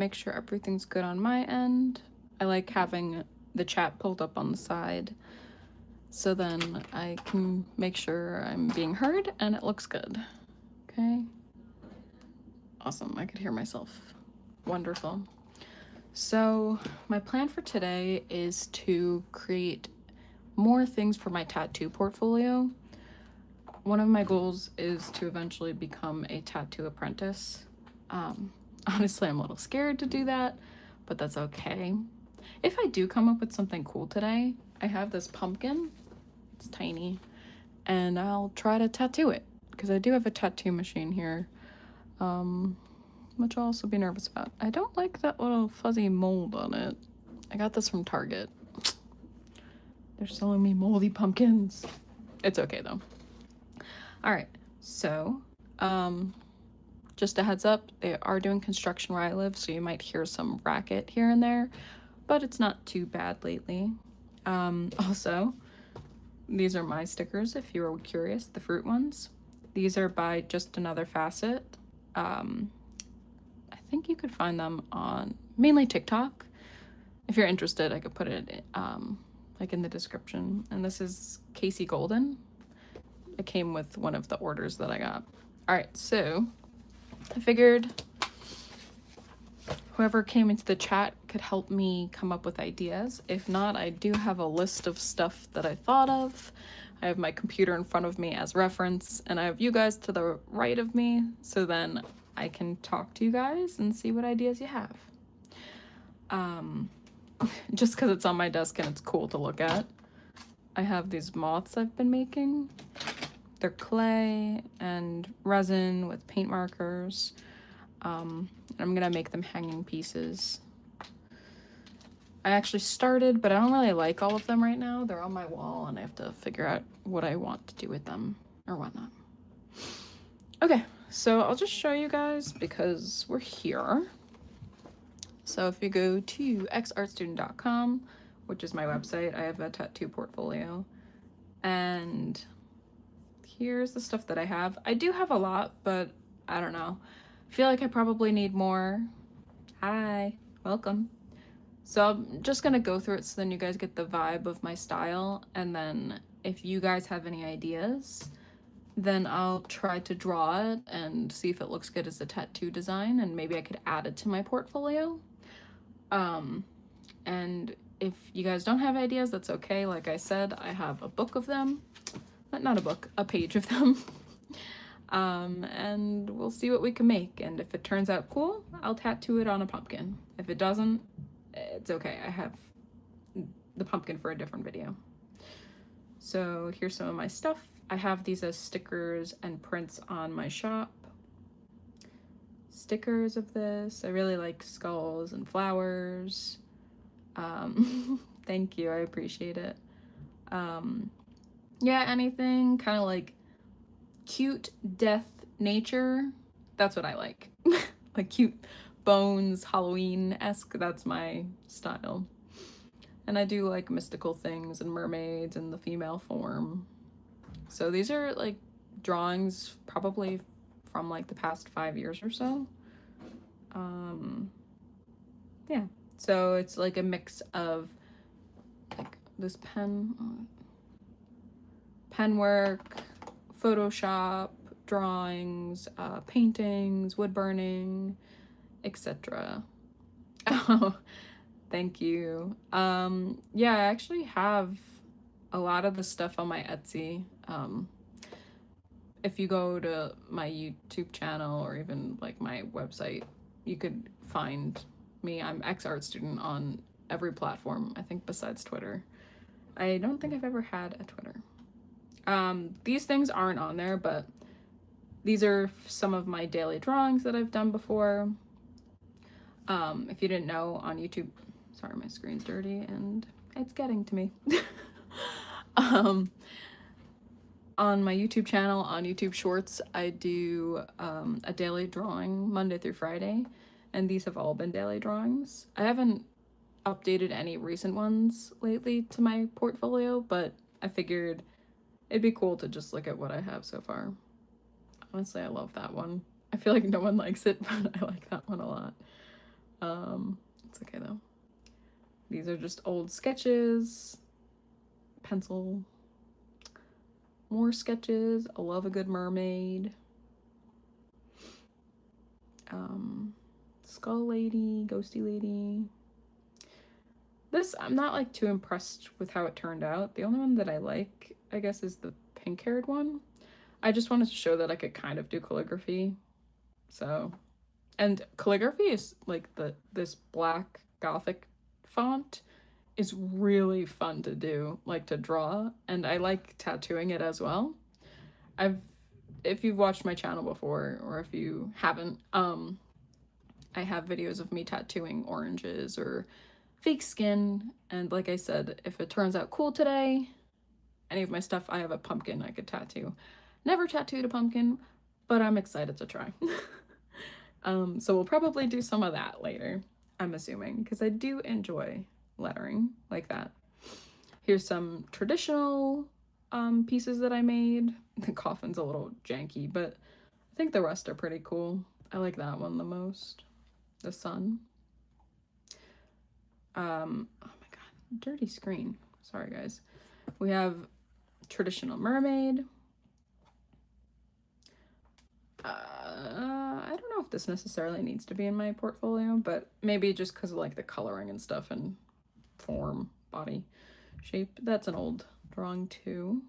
make sure everything's good on my end. I like having the chat pulled up on the side so then I can make sure I'm being heard and it looks good. Okay. Awesome, I could hear myself. Wonderful. So my plan for today is to create more things for my tattoo portfolio. One of my goals is to eventually become a tattoo apprentice. Honestly, I'm a little scared to do that, but that's okay. If I do come up with something cool today, I have this pumpkin. It's tiny, and I'll try to tattoo it because I do have a tattoo machine here, which I'll also be nervous about. I don't like that little fuzzy mold on it. I got this from Target. They're selling me moldy pumpkins. It's okay though. All right, so just a heads up, they are doing construction where I live, so you might hear some racket here and there, but it's not too bad lately. Also, these are my stickers if you were curious, the fruit ones. These are by Just Another Facet. I think you could find them on mainly TikTok. If you're interested, I could put it like in the description. And this is Casey Golden. It came with one of the orders that I got. All right, so I figured whoever came into the chat could help me come up with ideas. If not, I do have a list of stuff that I thought of. I have my computer in front of me as reference, and I have you guys to the right of me, so then I can talk to you guys and see what ideas you have. Just because it's on my desk and it's cool to look at. I have these moths I've been making. They're clay and resin with paint markers. I'm gonna make them hanging pieces. I actually started, but I don't really like all of them right now. They're on my wall and I have to figure out what I want to do with them or whatnot. Okay, so I'll just show you guys because we're here. So if you go to xartstudent.com, which is my website, I have a tattoo portfolio, and here's the stuff that I have. I do have a lot, but I don't know. I feel like I probably need more. Hi, welcome. So I'm just gonna go through it so then you guys get the vibe of my style, and then if you guys have any ideas, then I'll try to draw it and see if it looks good as a tattoo design, and maybe I could add it to my portfolio. And if you guys don't have ideas, that's okay. Like I said, I have a book of them. Not a book, a page of them. And we'll see what we can make. And if it turns out cool, I'll tattoo it on a pumpkin. If it doesn't, it's okay. I have the pumpkin for a different video. So here's some of my stuff. I have these as stickers and prints on my shop. Stickers of this. I really like skulls and flowers. Thank you, I appreciate it. Yeah, anything kind of like cute death nature, that's what I like. Like cute bones, Halloween-esque, that's my style. And I do like mystical things and mermaids in the female form. So these are like drawings probably from like the past 5 years or so. Yeah, so it's like a mix of like this pen work, Photoshop, drawings, paintings, wood burning, etc. Oh, thank you. Yeah, I actually have a lot of the stuff on my Etsy. If you go to my YouTube channel or even like my website, you could find me. I'm xartstudent on every platform, I think, besides Twitter. I don't think I've ever had a Twitter. These things aren't on there, but these are some of my daily drawings that I've done before. If you didn't know, on YouTube, sorry, my screen's dirty and it's getting to me. On my YouTube channel, on YouTube Shorts, I do a daily drawing Monday through Friday, and these have all been daily drawings. I haven't updated any recent ones lately to my portfolio, but I figured it'd be cool to just look at what I have so far. Honestly, I love that one. I feel like no one likes it, but I like that one a lot. It's okay though. These are just old sketches, pencil, more sketches. I love a good mermaid. Skull lady, ghosty lady. This, I'm not like too impressed with how it turned out. The only one that I like, I guess, is the pink haired one. I just wanted to show that I could kind of do calligraphy. So, and calligraphy is like this black gothic font is really fun to do, like to draw, and I like tattooing it as well. If you've watched my channel before, or if you haven't, I have videos of me tattooing oranges or fake skin, and like I said, if it turns out cool today, any of my stuff, I have a pumpkin I could tattoo. Never tattooed a pumpkin, but I'm excited to try. So we'll probably do some of that later, I'm assuming, because I do enjoy lettering like that. Here's some traditional pieces that I made. The coffin's a little janky, but I think the rest are pretty cool. I like that one the most. The sun. Oh my god, dirty screen. Sorry guys. We have traditional mermaid. I don't know if this necessarily needs to be in my portfolio, but maybe just because of like the coloring and stuff and form, body shape. That's an old drawing too.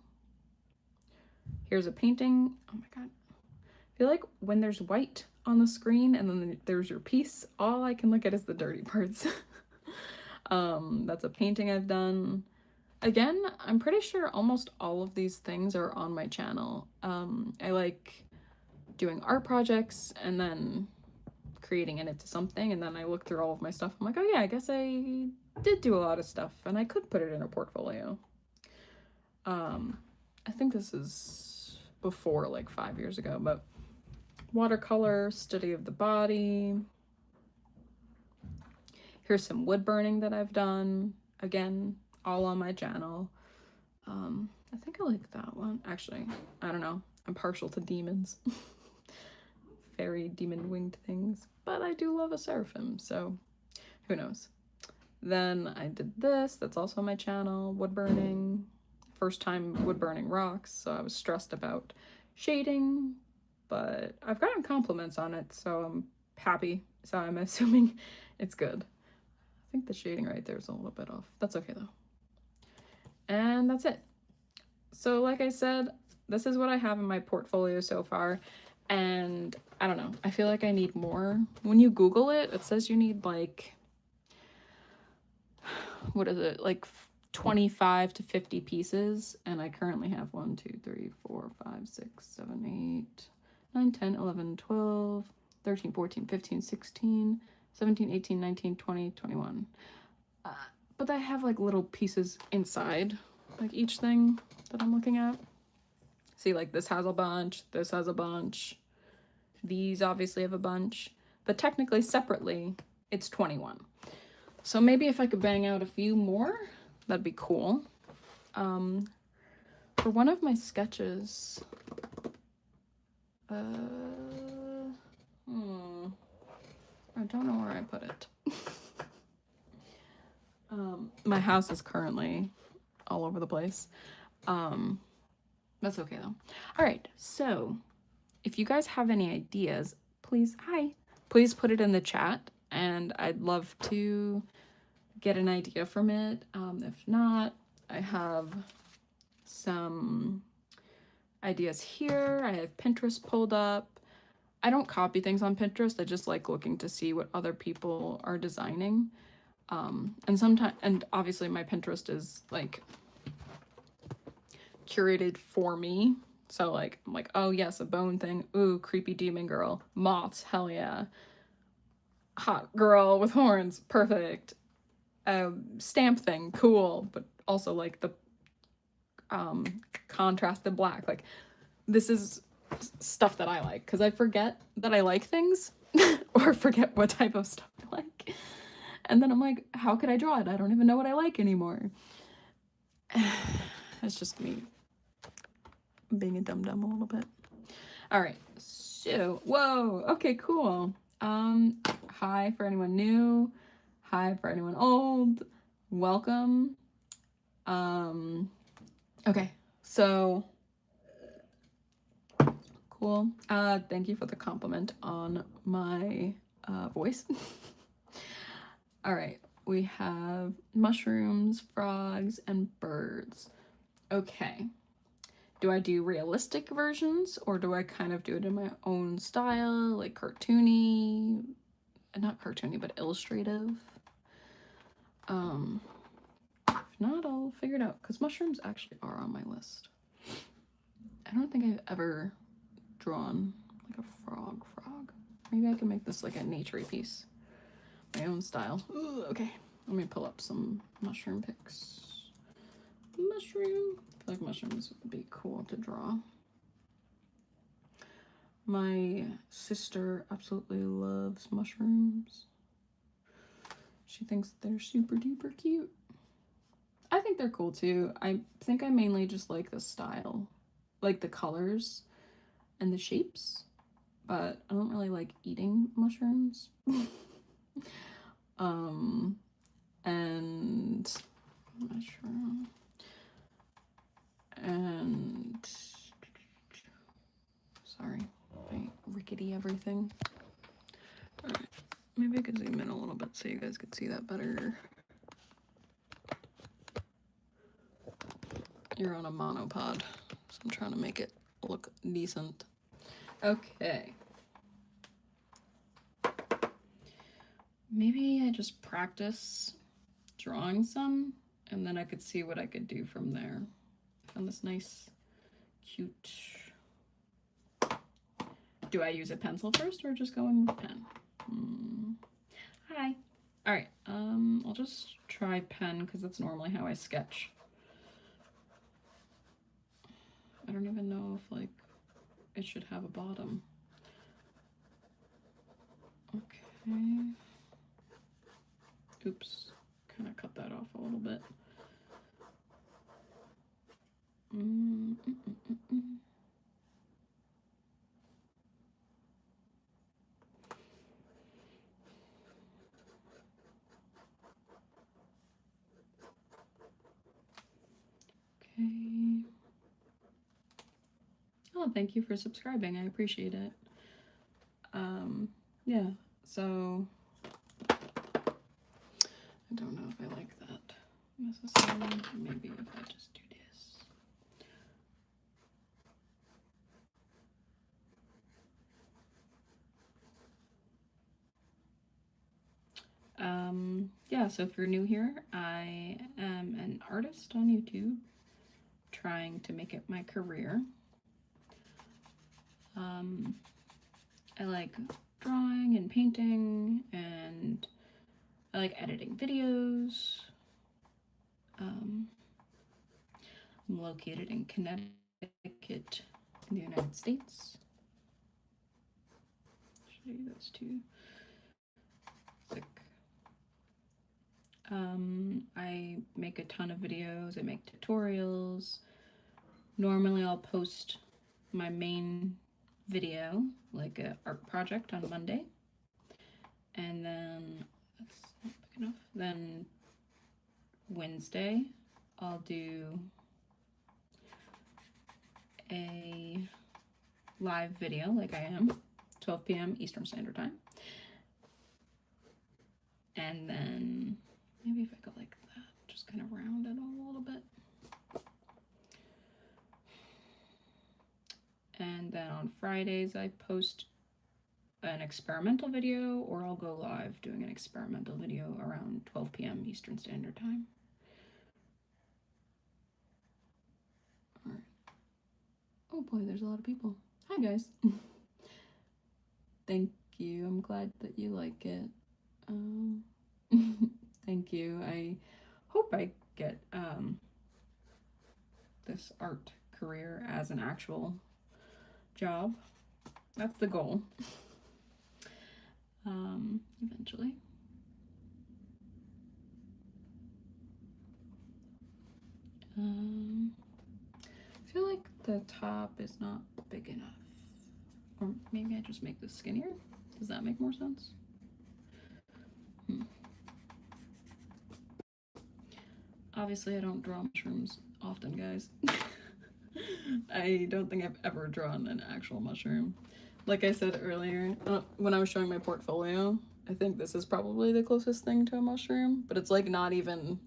Here's a painting. Oh my god. I feel like when there's white on the screen and then there's your piece, all I can look at is the dirty parts. That's a painting I've done. Again, I'm pretty sure almost all of these things are on my channel. I like doing art projects and then creating it into something, and then I look through all of my stuff. I'm like, oh yeah, I guess I did do a lot of stuff and I could put it in a portfolio. I think this is before like 5 years ago, but watercolor, study of the body. Here's some wood burning that I've done. Again, all on my channel. I think I like that one. Actually, I don't know. I'm partial to demons. Fairy demon winged things. But I do love a seraphim, so who knows. Then I did this. That's also on my channel. Wood burning. First time wood burning rocks, so I was stressed about shading, but I've gotten compliments on it, so I'm happy. So I'm assuming it's good. I think the shading right there is a little bit off. That's okay though. And that's it. So like I said, this is what I have in my portfolio so far, and I don't know, I feel like I need more. When you Google it, it says you need like, what is it, like 25 to 50 pieces, and I currently have 1, 2, 3, 4, 5, 6, 7, 8, 9, 10, 11, 12, 13, 14, 15, 16, 17, 18, 19, 20, 21. But I have like little pieces inside like each thing that I'm looking at. See, like this has a bunch, this has a bunch, these obviously have a bunch, but technically separately it's 21. So maybe if I could bang out a few more, that'd be cool. For one of my sketches, I don't know where I put it. My house is currently all over the place. That's okay though. All right, so if you guys have any ideas, please put it in the chat, and I'd love to get an idea from it. If not, I have some ideas here. I have Pinterest pulled up. I don't copy things on Pinterest. I just like looking to see what other people are designing. And obviously my Pinterest is like curated for me. So like, I'm like, oh yes, a bone thing. Ooh, creepy demon girl. Moths, hell yeah. Hot girl with horns, perfect. Stamp thing, cool. But also like the contrasted black. Like, this is stuff that I like, because I forget that I like things or forget what type of stuff I like. And then I'm like, how could I draw it? I don't even know what I like anymore. It's just me being a dum-dum a little bit. All right, so, whoa, okay, cool. hi for anyone new, hi for anyone old, welcome. Okay, so cool. Thank you for the compliment on my voice. All right, we have mushrooms, frogs, and birds. Okay. Do I do realistic versions or do I kind of do it in my own style, like cartoony, not cartoony, but illustrative? If not, I'll figure it out because mushrooms actually are on my list. I don't think I've ever drawn like a frog. Maybe I can make this like a naturey piece. My own style. Ooh, okay, let me pull up some mushroom pics. Mushroom. I feel like mushrooms would be cool to draw. My sister absolutely loves mushrooms. She thinks they're super duper cute. I think they're cool too. I think I mainly just like the style, like the colors and the shapes, but I don't really like eating mushrooms. And mushroom and sorry, my rickety everything. All right, maybe I could zoom in a little bit so you guys could see that better. You're on a monopod, so I'm trying to make it look decent. Okay. Maybe I just practice drawing some, and then I could see what I could do from there. Found this nice, cute. Do I use a pencil first or just go in with pen? Hi. All right. I'll just try pen because that's normally how I sketch. I don't even know if like it should have a bottom. Okay. Oops. Kind of cut that off a little bit. Okay. Oh, thank you for subscribing. I appreciate it. Yeah, so I don't know if I like that necessarily. Maybe if I just do this. Yeah, so if you're new here, I am an artist on YouTube trying to make it my career. I like drawing and painting, and I like editing videos. I'm located in Connecticut in the United States. I'll show you those two. Thick. I make a ton of videos, I make tutorials. Normally I'll post my main video, like an art project, on Monday. And then, that's not big enough. Then Wednesday, I'll do a live video like I am, 12 p.m. Eastern Standard Time. And then maybe if I go like that, just kind of round it a little bit. And then on Fridays, I post an experimental video, or I'll go live doing an experimental video around 12 p.m. Eastern Standard Time. All right. Oh boy, there's a lot of people. Hi guys. Thank you. I'm glad that you like it. Thank you. I hope I get this art career as an actual job. That's the goal. Eventually. I feel like the top is not big enough. Or maybe I just make this skinnier. Does that make more sense? Obviously, I don't draw mushrooms often, guys. I don't think I've ever drawn an actual mushroom. Like I said earlier, when I was showing my portfolio, I think this is probably the closest thing to a mushroom, but it's like not even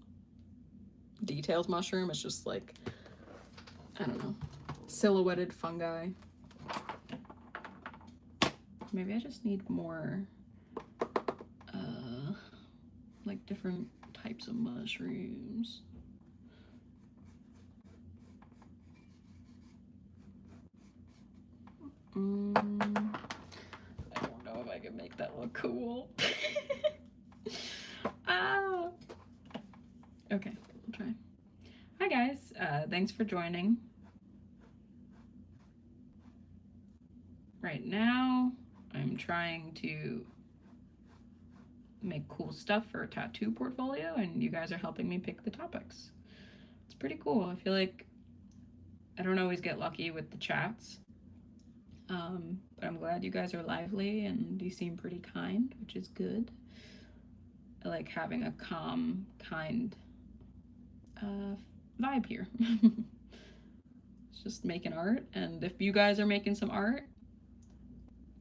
detailed mushroom. It's just like, I don't know, silhouetted fungi. Maybe I just need more, like different types of mushrooms. I don't know if I can make that look cool. Ah. Okay, I'll try. Hi guys, thanks for joining. Right now, I'm trying to make cool stuff for a tattoo portfolio, and you guys are helping me pick the topics. It's pretty cool. I feel like I don't always get lucky with the chats, but I'm glad you guys are lively and you seem pretty kind, which is good. I like having a calm, kind vibe here. It's just making art, and if you guys are making some art,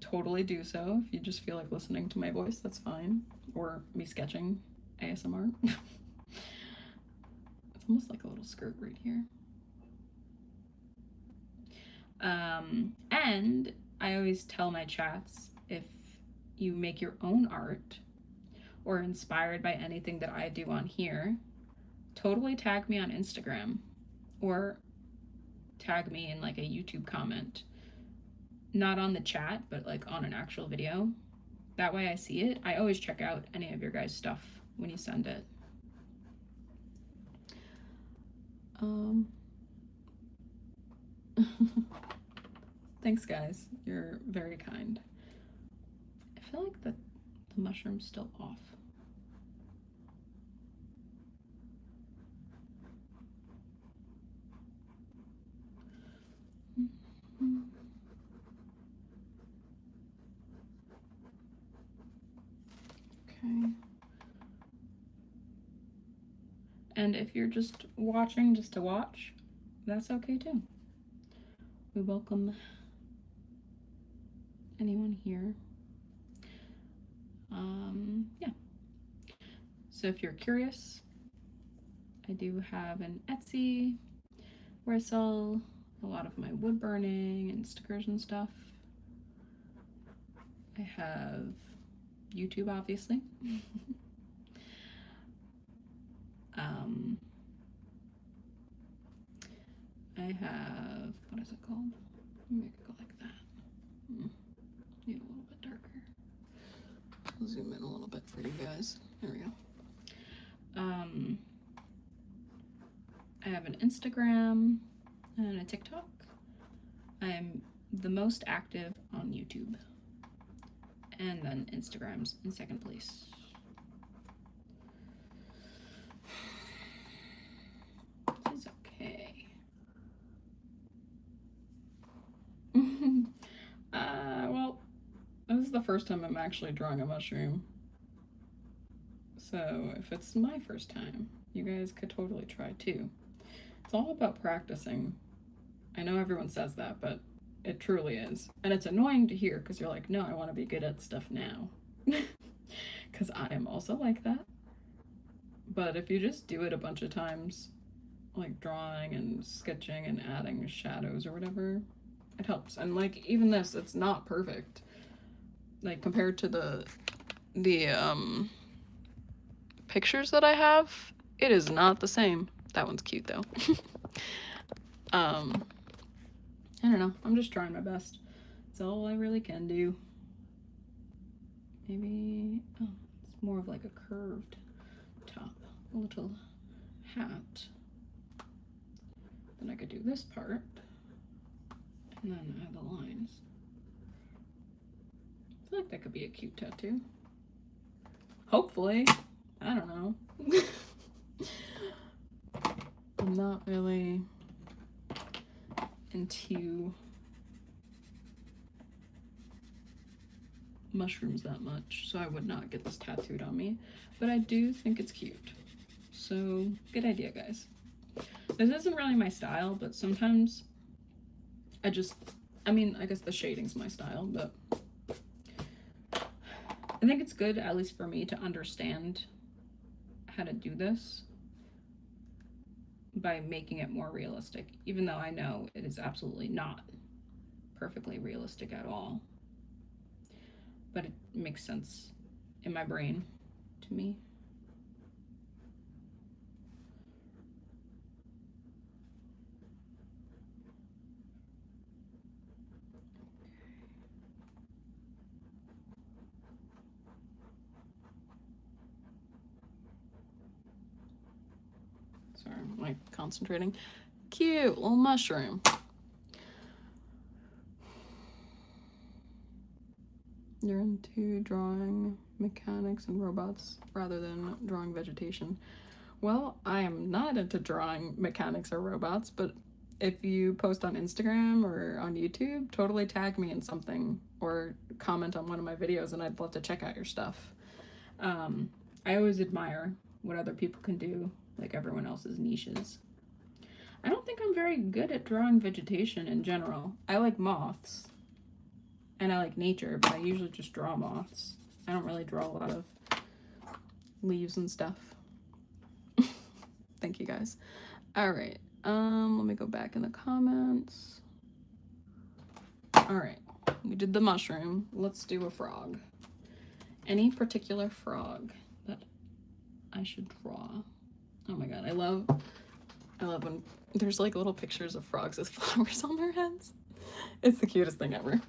totally do so. If you just feel like listening to my voice, that's fine. Or me sketching ASMR. It's almost like a little skirt right here. And I always tell my chats, if you make your own art or inspired by anything that I do on here, totally tag me on Instagram or tag me in like a YouTube comment. Not on the chat, but like on an actual video. That way I see it. I always check out any of your guys' stuff when you send it. Thanks guys, you're very kind. I feel like the mushroom's still off. Okay. And if you're just watching just to watch, that's okay too. We welcome anyone here. Yeah. So if you're curious, I do have an Etsy where I sell a lot of my wood burning and stickers and stuff. I have YouTube, obviously. I have, what is it called? Make it go like that. Need a little bit darker. I'll zoom in a little bit for you guys. There we go. I have an Instagram and a TikTok. I'm the most active on YouTube. And then Instagram's in second place. This is okay. Well, this is the first time I'm actually drawing a mushroom. So if it's my first time, you guys could totally try too. It's all about practicing. I know everyone says that, but it truly is. And it's annoying to hear because you're like, no, I want to be good at stuff now. Because I am also like that. But if you just do it a bunch of times, like drawing and sketching and adding shadows or whatever, it helps. And like even this, it's not perfect. Like compared to the pictures that I have, it is not the same. That one's cute though. I don't know. I'm just trying my best. It's all I really can do. Maybe, oh, it's more of like a curved top, a little hat. Then I could do this part and then add the lines. I feel like that could be a cute tattoo. Hopefully. I don't know. I'm not really into mushrooms that much, so I would not get this tattooed on me, but I do think it's cute. So good idea, guys. This isn't really my style, but sometimes I mean, I guess the shading's my style, but I think it's good, at least for me, to understand how to do this by making it more realistic, even though I know it is absolutely not perfectly realistic at all. But it makes sense in my brain to me. Sorry, I'm like concentrating. Cute little mushroom. You're into drawing mechanics and robots rather than drawing vegetation. Well, I am not into drawing mechanics or robots, but if you post on Instagram or on YouTube, totally tag me in something or comment on one of my videos and I'd love to check out your stuff. I always admire what other people can do, like everyone else's niches. I don't think I'm very good at drawing vegetation in general. I like moths and I like nature, but I usually just draw moths. I don't really draw a lot of leaves and stuff. Thank you guys. All right, let me go back in the comments. All right, we did the mushroom. Let's do a frog. Any particular frog that I should draw? Oh my god, I love when there's like little pictures of frogs with flowers on their heads. It's the cutest thing ever.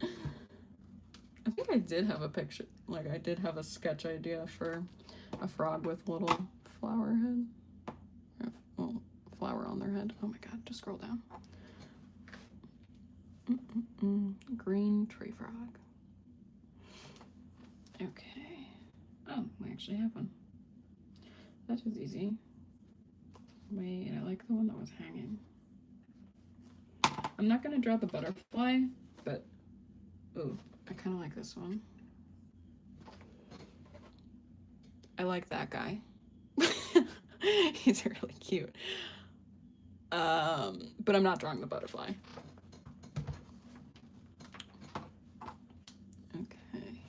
I think I did have a picture, like I did have a sketch idea for a frog with a little flower head. Well, flower on their head. Oh my god, just scroll down. Green tree frog. Okay. Oh, we actually have one. That was easy. Wait, I like the one that was hanging. I'm not gonna draw the butterfly, but ooh, I kind of like this one. I like that guy. He's really cute. But I'm not drawing the butterfly. Okay.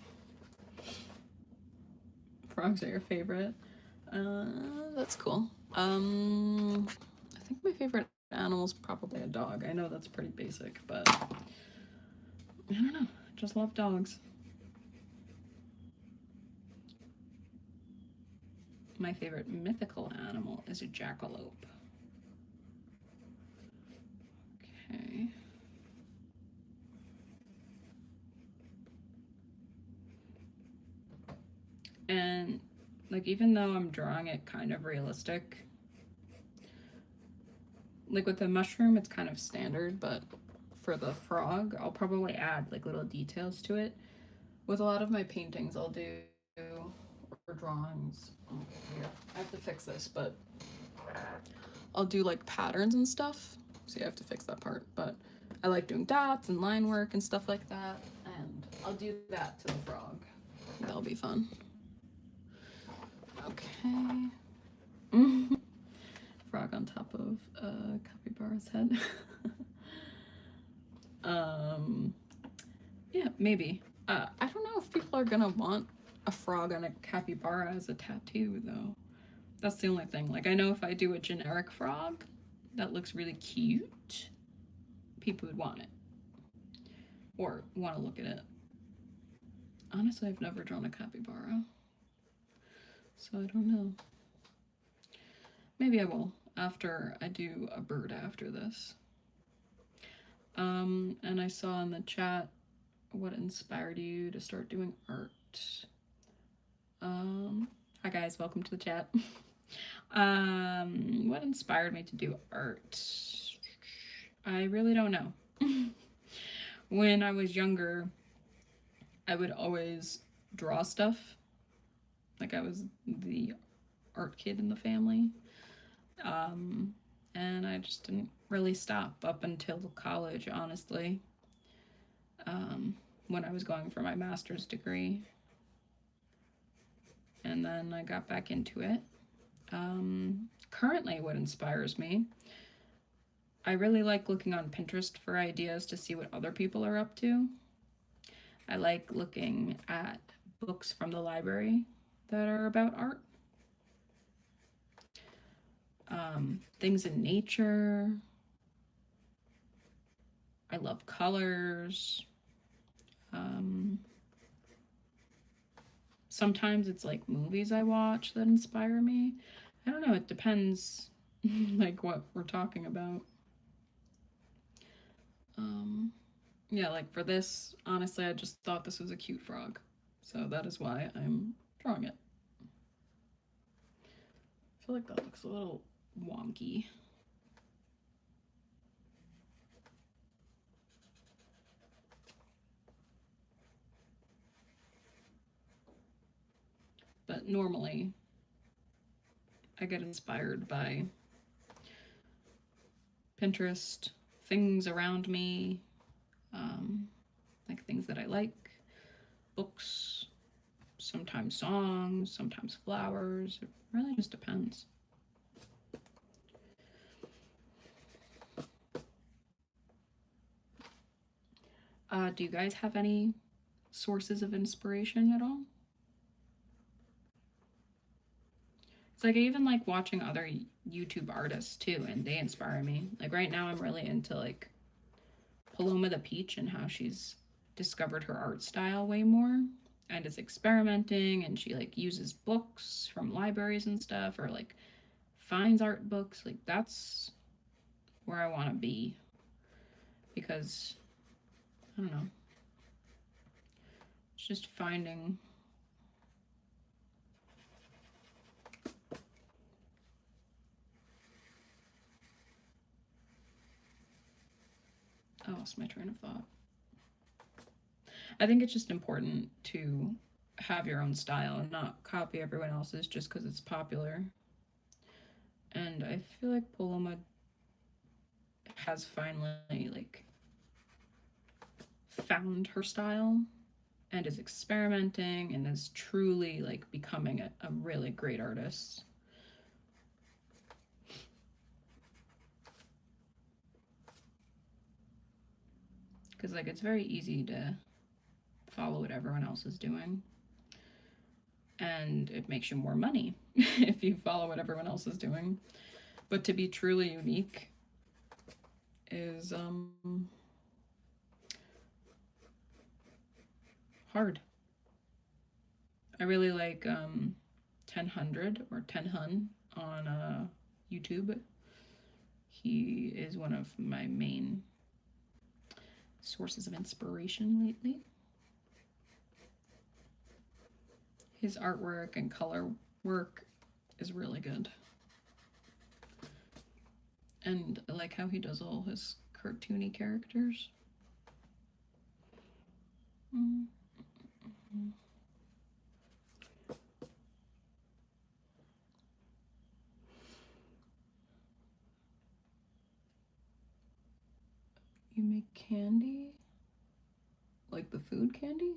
Frogs are your favorite. That's cool. I think my favorite animal's probably a dog. I know that's pretty basic, but I don't know. Just love dogs. My favorite mythical animal is a jackalope. Okay. And like, even though I'm drawing it kind of realistic, like with the mushroom, it's kind of standard, but for the frog, I'll probably add like little details to it. With a lot of my paintings, I'll do, or drawings, I have to fix this, but I'll do like patterns and stuff. See, I have to fix that part, but I like doing dots and line work and stuff like that, and I'll do that to the frog. That'll be fun. Okay. Frog on top of a capybara's head. Yeah, maybe. I don't know if people are gonna want a frog on a capybara as a tattoo, though. That's the only thing. Like, I know if I do a generic frog that looks really cute, people would want it. Or want to look at it. Honestly, I've never drawn a capybara. So I don't know. Maybe I will after I do a bird after this. And I saw in the chat what inspired you to start doing art. Hi guys, welcome to the chat. What inspired me to do art? I really don't know. When I was younger, I would always draw stuff. Like, I was the art kid in the family. And I just didn't really stop up until college, honestly. When I was going for my master's degree. And then I got back into it. Currently, what inspires me, I really like looking on Pinterest for ideas to see what other people are up to. I like looking at books from the library that are about art. Things in nature. I love colors. Sometimes it's like movies I watch that inspire me. I don't know, it depends like what we're talking about. Yeah, like for this, honestly, I just thought this was a cute frog. So that is why I'm drawing it. I feel like that looks a little wonky. But normally, I get inspired by Pinterest, things around me, like things that I like, books, sometimes songs, sometimes flowers. It really just depends. Do you guys have any sources of inspiration at all? It's like I even like watching other YouTube artists too, and they inspire me. Like right now, I'm really into like Paloma the Peach and how she's discovered her art style way more and is experimenting, and she like uses books from libraries and stuff, or like finds art books. Like that's where I want to be, because I don't know, it's just finding I lost my train of thought. I think it's just important to have your own style and not copy everyone else's just because it's popular. And I feel like Paloma has finally like found her style and is experimenting and is truly like becoming a really great artist. Because like it's very easy to follow what everyone else is doing, and it makes you more money if you follow what everyone else is doing. But to be truly unique is hard. I really like 1000 or 10hun on YouTube. He is one of my main sources of inspiration lately. His artwork and color work is really good. And I like how he does all his cartoony characters. You make candy? Like the food candy?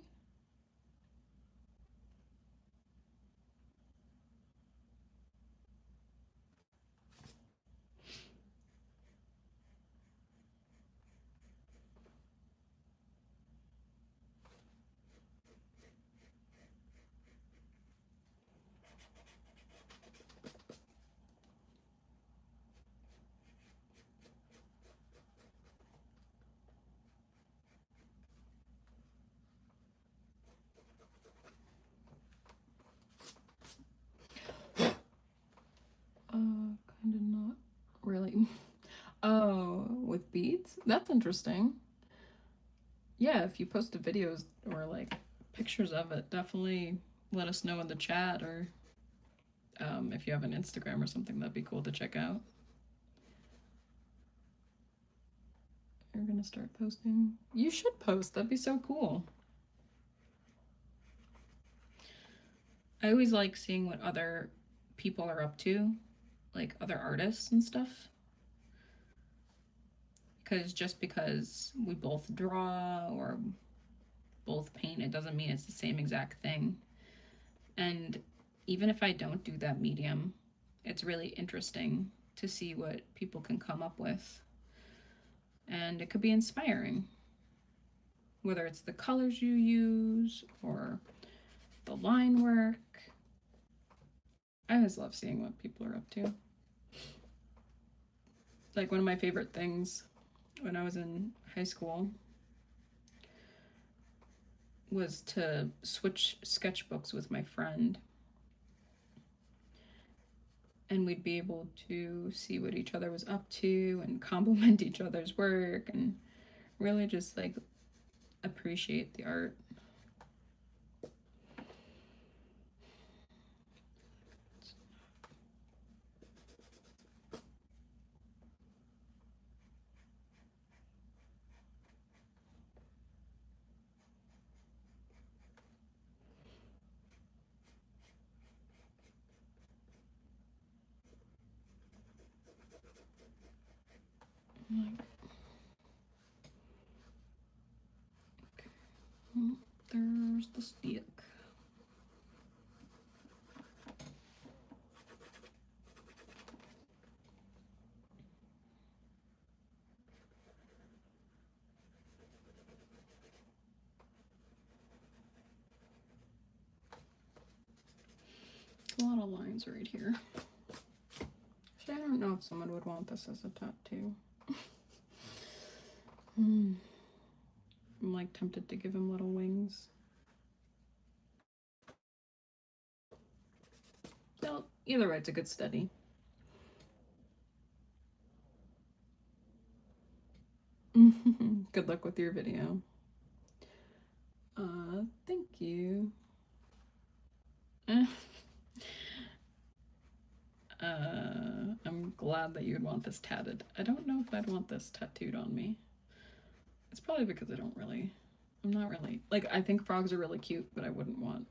Kind of not really. Oh, with beads? That's interesting. Yeah, if you posted videos or like pictures of it, definitely let us know in the chat, or if you have an Instagram or something, that'd be cool to check out. You're gonna start posting? You should post, that'd be so cool. I always like seeing what other people are up to, like other artists and stuff. Because just because we both draw or both paint, it doesn't mean it's the same exact thing. And even if I don't do that medium, it's really interesting to see what people can come up with. And it could be inspiring, whether it's the colors you use or the line work. I always love seeing what people are up to. Like, one of my favorite things when I was in high school was to switch sketchbooks with my friend. And we'd be able to see what each other was up to and compliment each other's work and really just like appreciate the art. There's the stick. A lot of lines right here. Actually, I don't know if someone would want this as a tattoo. I'm like tempted to give him little wings. Well, either way, it's a good study. Good luck with your video. Thank you. I'm glad that you'd want this tatted. I don't know if I'd want this tattooed on me. It's probably because I'm not really, like, I think frogs are really cute, but I wouldn't want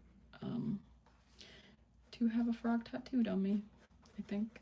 to have a frog tattooed on me, I think.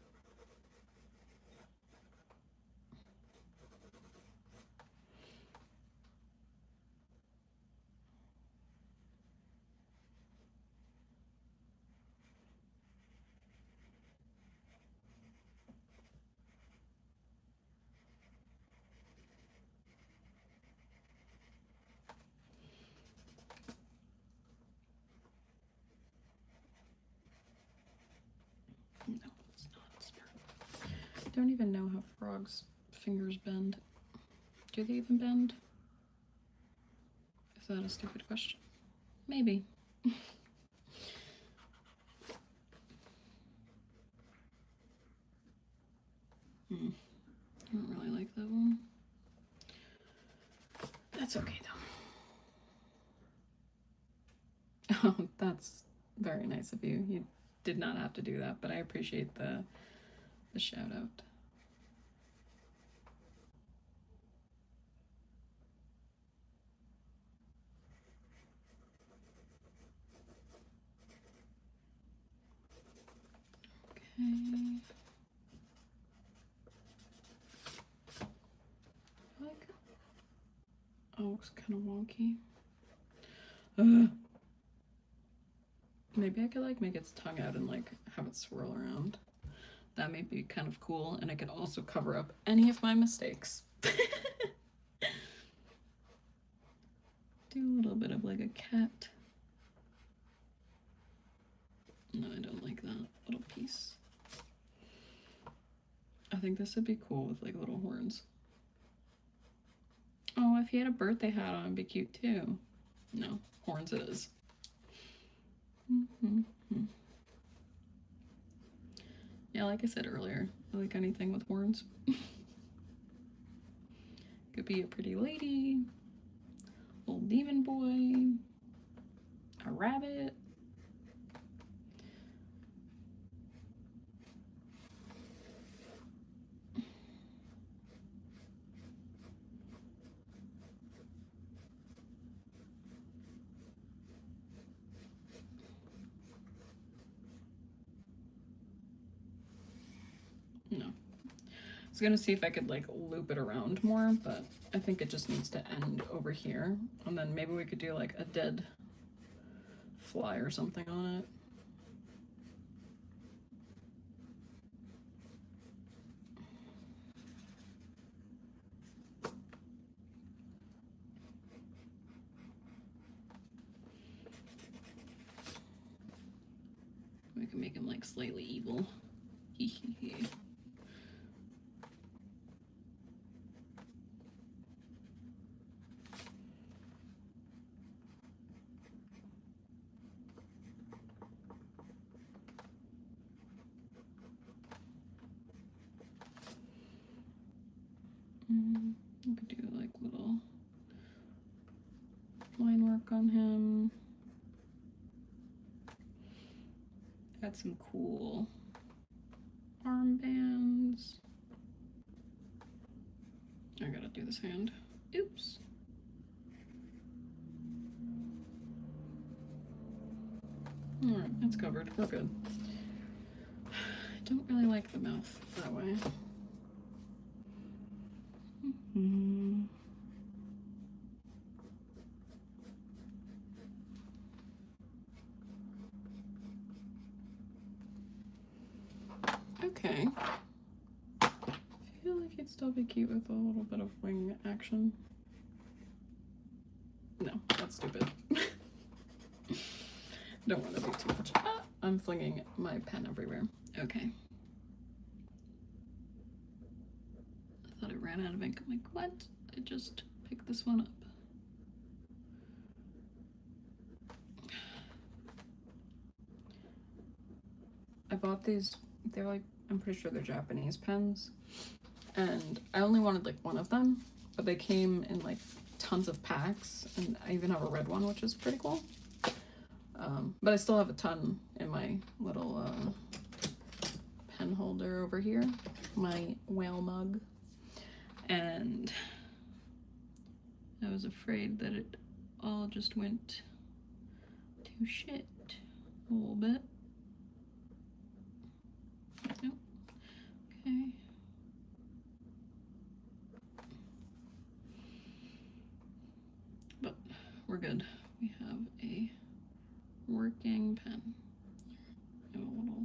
No, it's not smart. I don't even know how frogs' fingers bend. Do they even bend? Is that a stupid question? Maybe. I don't really like that one. That's okay though. Oh, that's very nice of you. You did not have to do that, but I appreciate the shout out. Okay. Oh, it looks kind of wonky. Maybe I could like make its tongue out and like have it swirl around. That may be kind of cool, and it could also cover up any of my mistakes. Do a little bit of like a cat. No, I don't like that little piece. I think this would be cool with like little horns. Oh, if he had a birthday hat on, it'd be cute too. No, horns it is. Yeah, like I said earlier, I like anything with horns. Could be a pretty lady, little demon boy, a rabbit. No. I was gonna see if I could like loop it around more, but I think it just needs to end over here. And then maybe we could do like a dead fly or something on it. We can make him like slightly evil. Hee hee hee. We could do like little line work on him. Add some cool armbands. I gotta do this hand. Oops. Alright, it's covered. We're good. I don't really like the mouth that way. Okay. I feel like he'd still be cute with a little bit of wing action. No, that's stupid. Don't want to do too much. Ah, I'm flinging my pen everywhere. Okay. I thought it ran out of ink. I'm like, what? I just picked this one up. I bought these, they're like, I'm pretty sure they're Japanese pens. And I only wanted like one of them, but they came in like tons of packs. And I even have a red one, which is pretty cool. But I still have a ton in my little pen holder over here, my whale mug. And I was afraid that it all just went to shit a little bit. Nope. Okay. But we're good. We have a working pen. A little.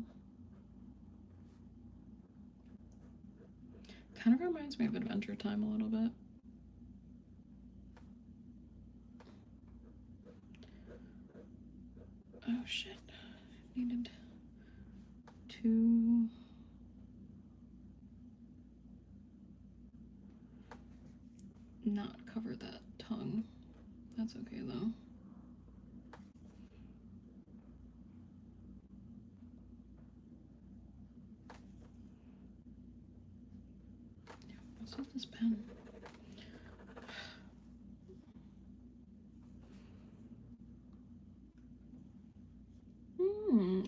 Kind of reminds me of Adventure Time a little bit. Oh shit. I needed to not cover that tongue. That's okay though. What's with this pen?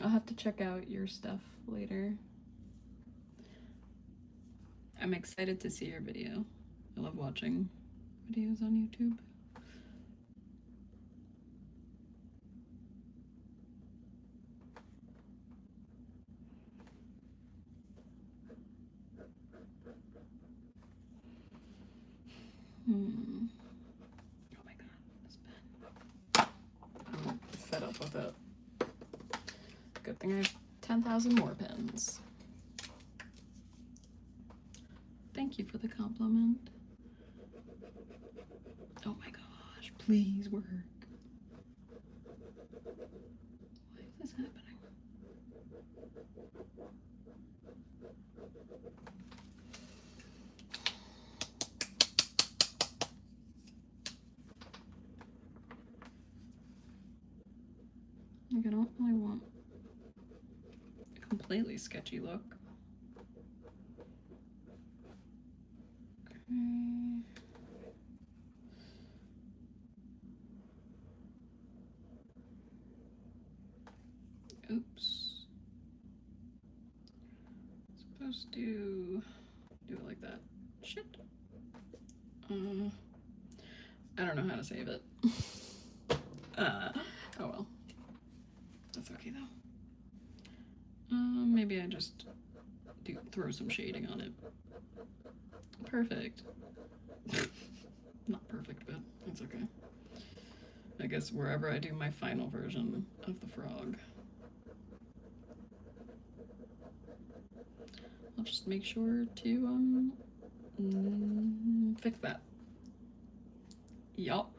I'll have to check out your stuff later. I'm excited to see your video. I love watching videos on YouTube. Oh my god, this pen. I'm fed up with it. Good thing I have 10,000 more pens. Thank you for the compliment. Oh my gosh, please work. Why is this happening? Like, I don't really want a completely sketchy look. Okay. Oops. Supposed to do it like that. Shit. I don't know how to save it. Oh well. That's okay though. Maybe I just throw some shading on it. Perfect. Not perfect, but it's okay. I guess wherever I do my final version of the frog, I'll just make sure to fix that. Yup.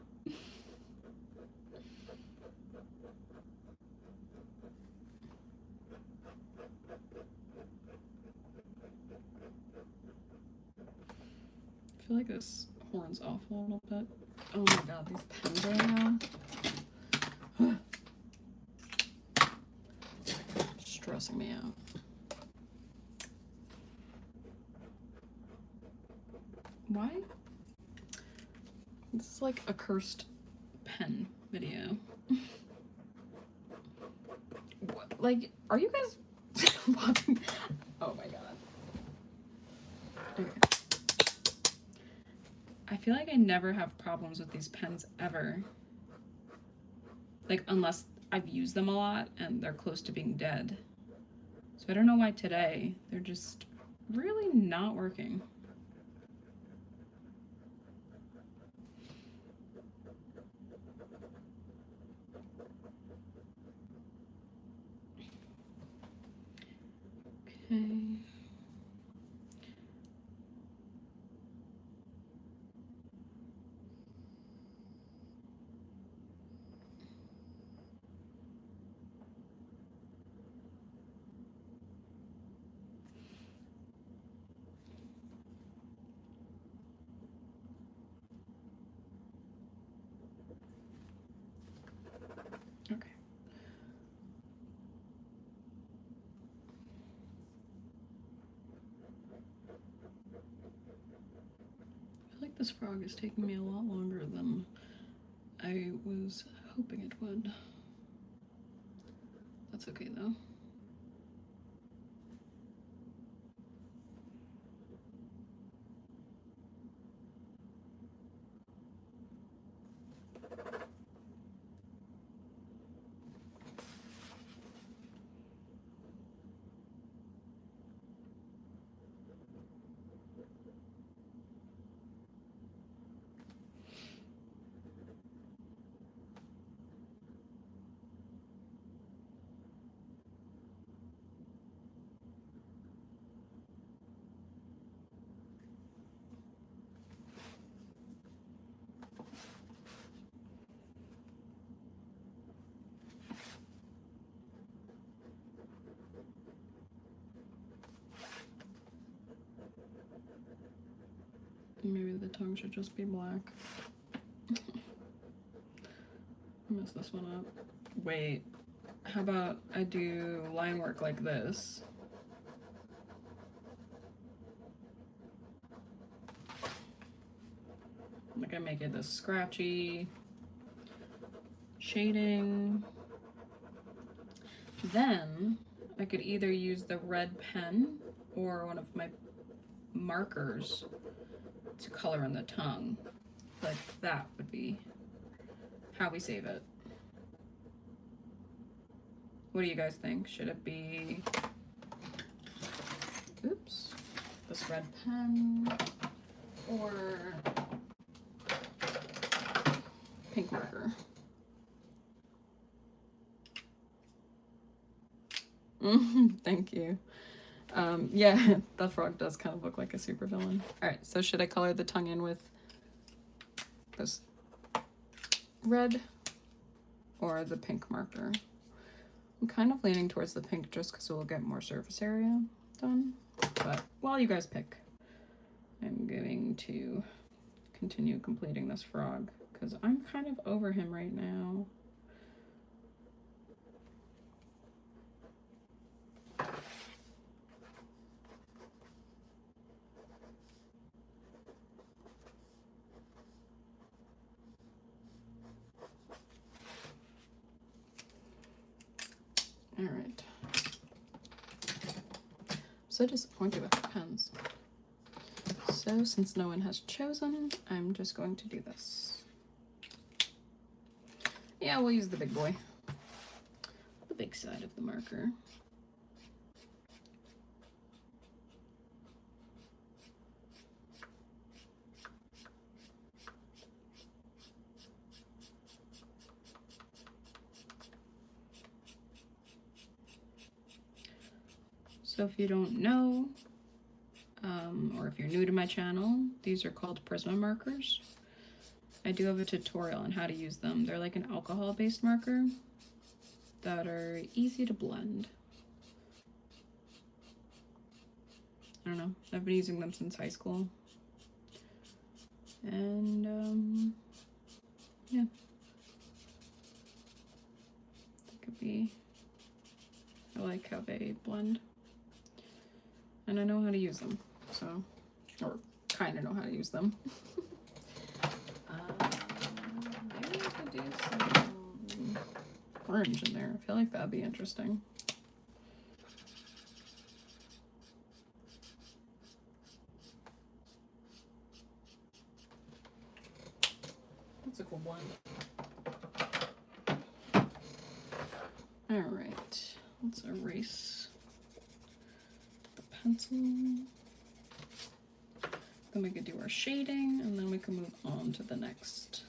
feel like this horn's off a little bit. Oh my god, these pens right now. Stressing me out. Why? This is like a cursed pen video. What? Like, are you guys watching? Oh my god. Okay. I feel like I never have problems with these pens ever. Like, unless I've used them a lot and they're close to being dead. So I don't know why today they're just really not working. Okay. Okay. I feel like this frog is taking me a lot longer than I was hoping it would. That's okay though. Maybe the tongue should just be black. I messed this one up. Wait, how about I do line work like this? Like I make it this scratchy shading. Then I could either use the red pen or one of my markers to color in the tongue. Like that would be how we save it. What do you guys think? Should it be, oops, this red pen or pink marker? Thank you. Yeah, that frog does kind of look like a supervillain. All right, so should I color the tongue in with this red or the pink marker? I'm kind of leaning towards the pink just because it will get more surface area done. But while you guys pick, I'm going to continue completing this frog because I'm kind of over him right now. All right. So disappointed with the pens. So since no one has chosen, I'm just going to do this. Yeah, we'll use the big boy. The big side of the marker. So if you don't know, or if you're new to my channel, these are called Prisma markers. I do have a tutorial on how to use them. They're like an alcohol-based marker that are easy to blend. I don't know, I've been using them since high school. And yeah, that could be, I like how they blend, and I know how to use them, so, or kind of know how to use them. Maybe I could do some orange in there. I feel like that'd be interesting. That's a cool blend. All right, let's erase the pencil. Then we could do our shading, and then we can move on to the next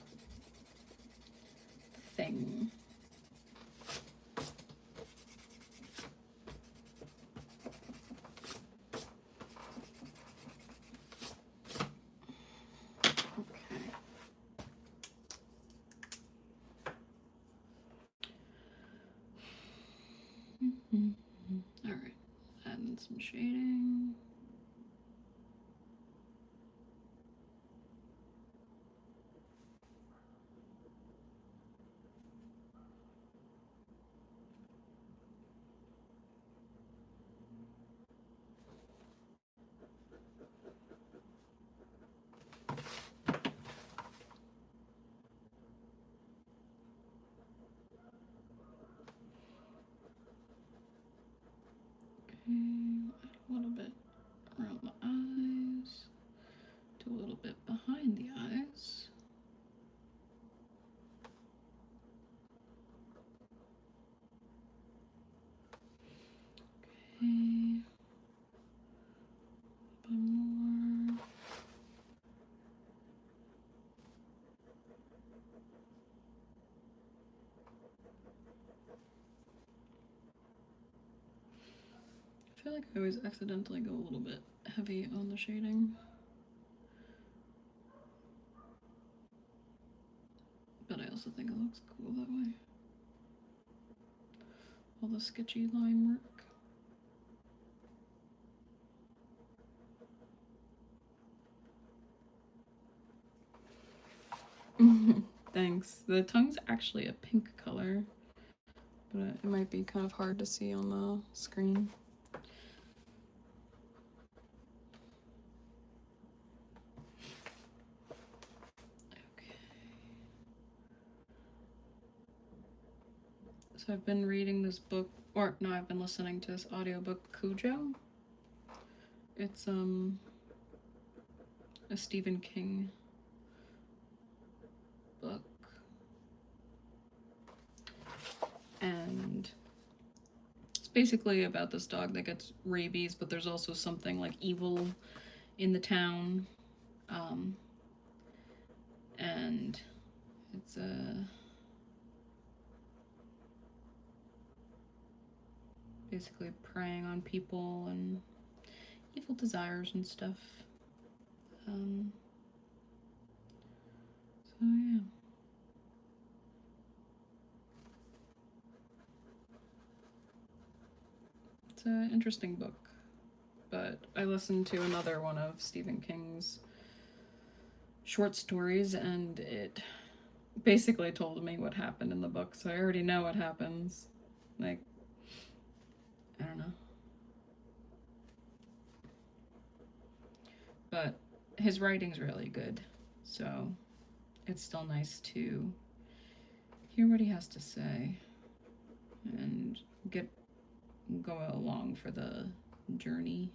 thing. All right, adding some shading. A little bit around the eyes, do a little bit behind the eyes. Okay, a bit more. I feel like I always accidentally go a little bit heavy on the shading. But I also think it looks cool that way. All the sketchy line work. Thanks. The tongue's actually a pink color, but it might be kind of hard to see on the screen. Okay. So I've been reading this book, or no, I've been listening to this audiobook, Cougar. It's a Stephen King book. And it's basically about this dog that gets rabies, but there's also something like evil in the town. And it's basically preying on people and evil desires and stuff. So yeah. It's an interesting book, but I listened to another one of Stephen King's short stories, and it basically told me what happened in the book, so I already know what happens. Like, I don't know. But his writing's really good, so it's still nice to hear what he has to say and go along for the journey.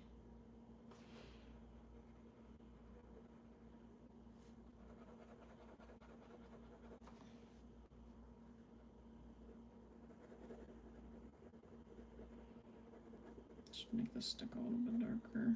Just make this stick a little bit darker.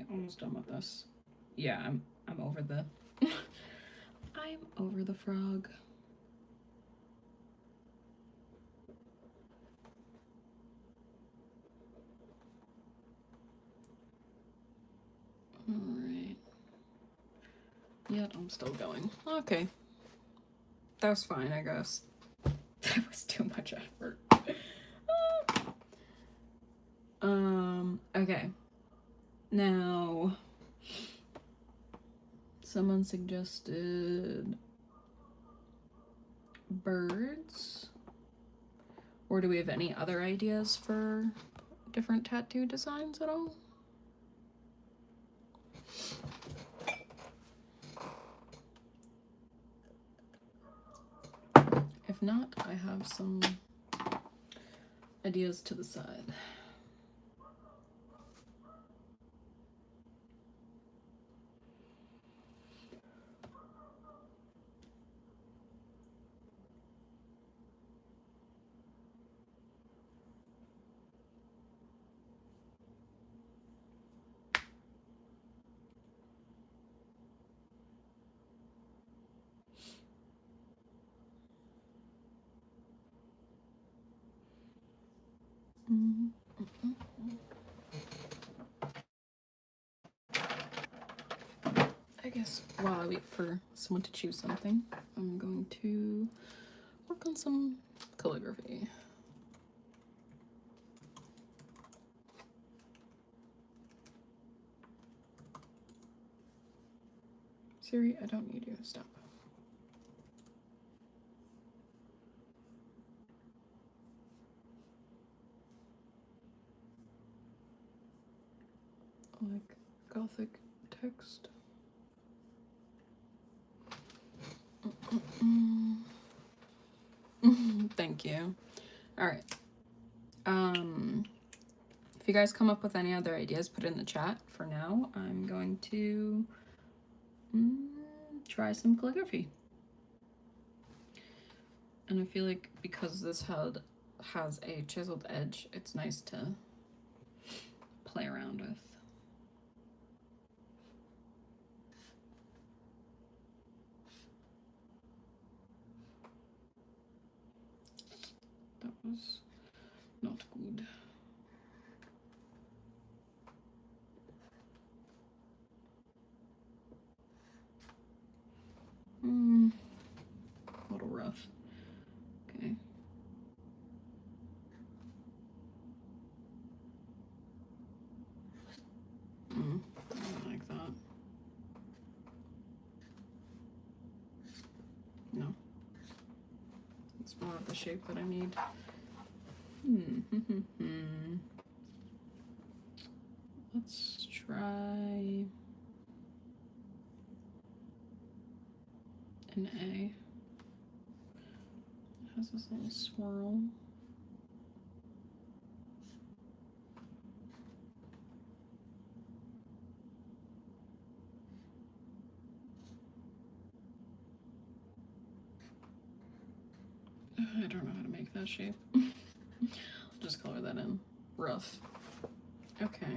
almost done with this. Yeah, I'm over the I'm over the frog. All right. Yet I'm still going. Okay. That was fine, I guess. That was too much effort. Okay. Now, someone suggested birds. Or do we have any other ideas for different tattoo designs at all? If not, I have some ideas to the side. I guess while I wait for someone to choose something, I'm going to work on some calligraphy. Siri, I don't need you. Stop. Like Gothic text. Thank you. All right. If you guys come up with any other ideas, put it in the chat. For now, I'm going to try some calligraphy. And I feel like because this head has a chiseled edge, it's nice to play around with. That was not good. A little rough. Okay. I don't like that. No. It's more of the shape that I need. Let's try an A. It has this little swirl. I don't know how to make that shape. I'll just color that in. Rough. Okay.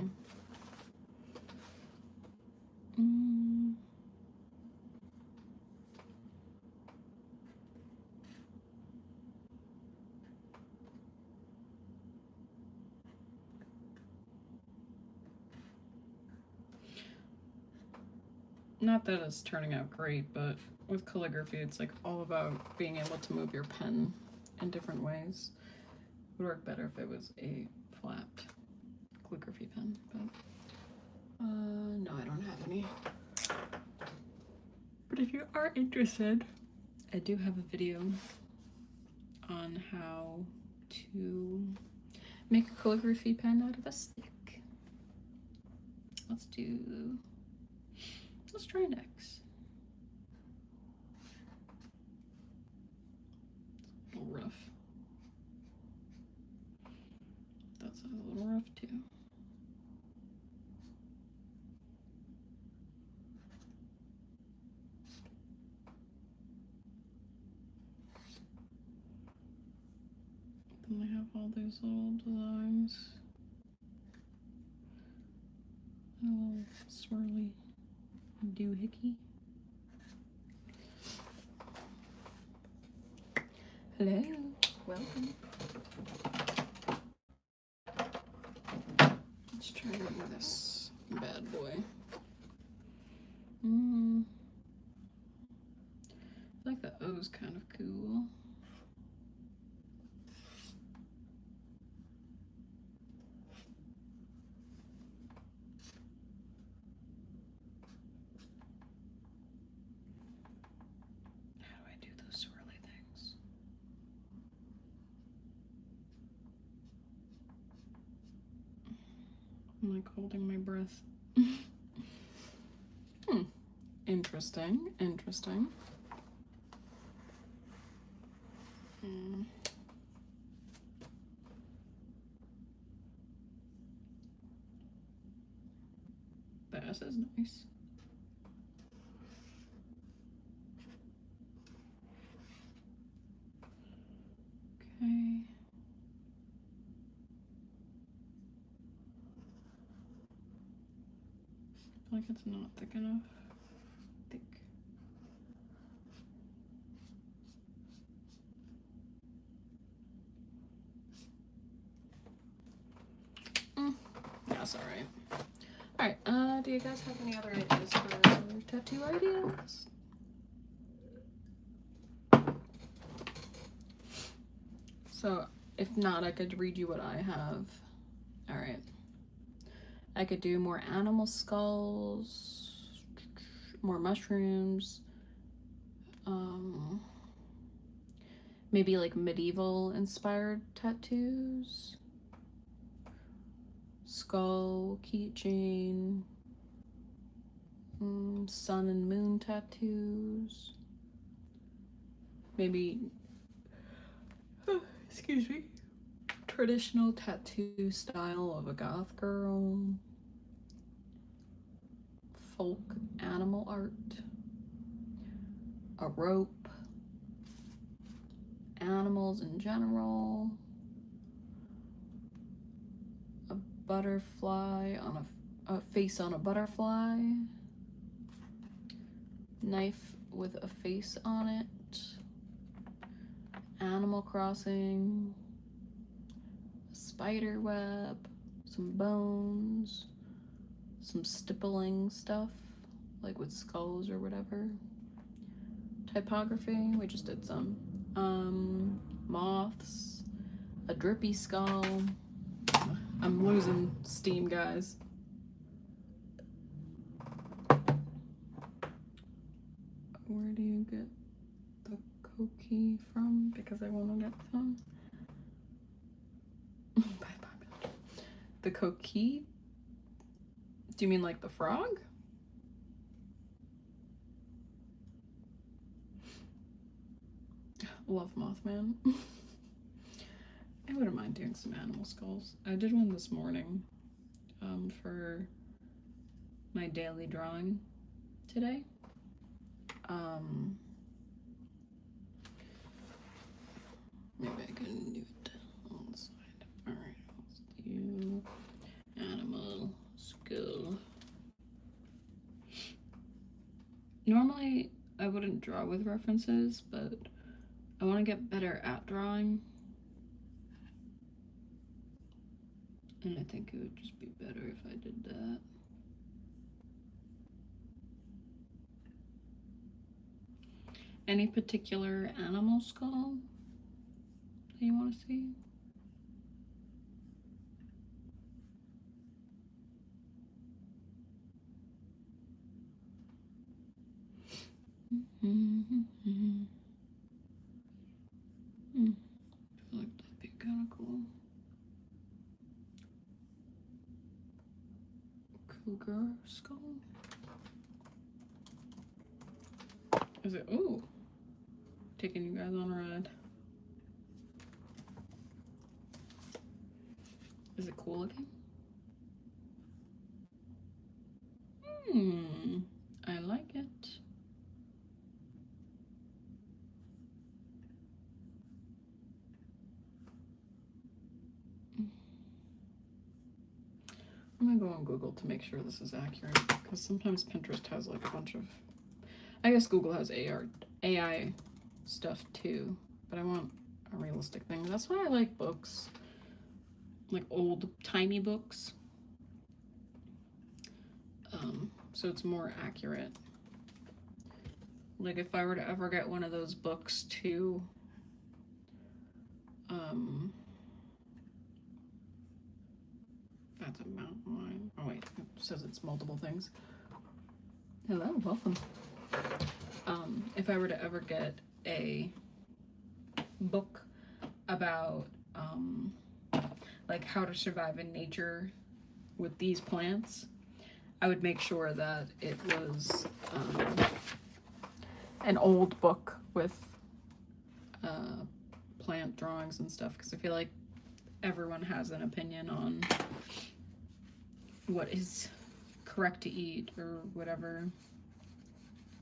Not that it's turning out great, but with calligraphy, it's like all about being able to move your pen in different ways. It would work better if it was a flat calligraphy pen, but no, I don't have any. But if you are interested, I do have a video on how to make a calligraphy pen out of a stick. Let's try an X. It's a little rough. That's a little rough too. Then I have all these little designs. A little swirly doohickey. Hello, welcome. Let's try this bad boy. I like the O's kind of cool. How do I do those swirly things? I'm like holding my breath. Interesting, interesting. This is nice. Okay. I feel like it's not thick enough. Thick. That's all right. All right. Do you guys have any other ideas for tattoo ideas? So if not, I could read you what I have. All right. I could do more animal skulls, more mushrooms, maybe like medieval inspired tattoos, skull, keychain, sun and moon tattoos, maybe, excuse me, traditional tattoo style of a goth girl, folk animal art, a rope, animals in general, a butterfly on a face on a butterfly, knife with a face on it, Animal Crossing, a spider web, some bones, some stippling stuff, like with skulls or whatever. Typography, we just did some. Moths, a drippy skull. I'm losing steam, guys. Where do you get the cookie from? Because I want to get some. The cookie? Do you mean like the frog? Love Mothman. I wouldn't mind doing some animal skulls. I did one this morning for my daily drawing today. Maybe I can do it on the side. Alright, let's do animal skull. Normally I wouldn't draw with references, but I want to get better at drawing. And I think it would just be better if I did that. Any particular animal skull that you want to see? I feel like that'd be kind of cool. Cougar skull? Is it? Ooh. Taking you guys on a ride. Is it cool looking? I like it. I'm gonna go go on Google to make sure this is accurate, because sometimes Pinterest has like a bunch of, I guess Google has AI stuff too, but I want a realistic thing. That's why I like books, like old timey books. So it's more accurate. Like if I were to ever get one of those books too, that's a mountain lion. Oh wait, it says it's multiple things. Hello, welcome. If I were to ever get a book about like how to survive in nature with these plants, I would make sure that it was an old book with plant drawings and stuff, because I feel like everyone has an opinion on what is correct to eat or whatever.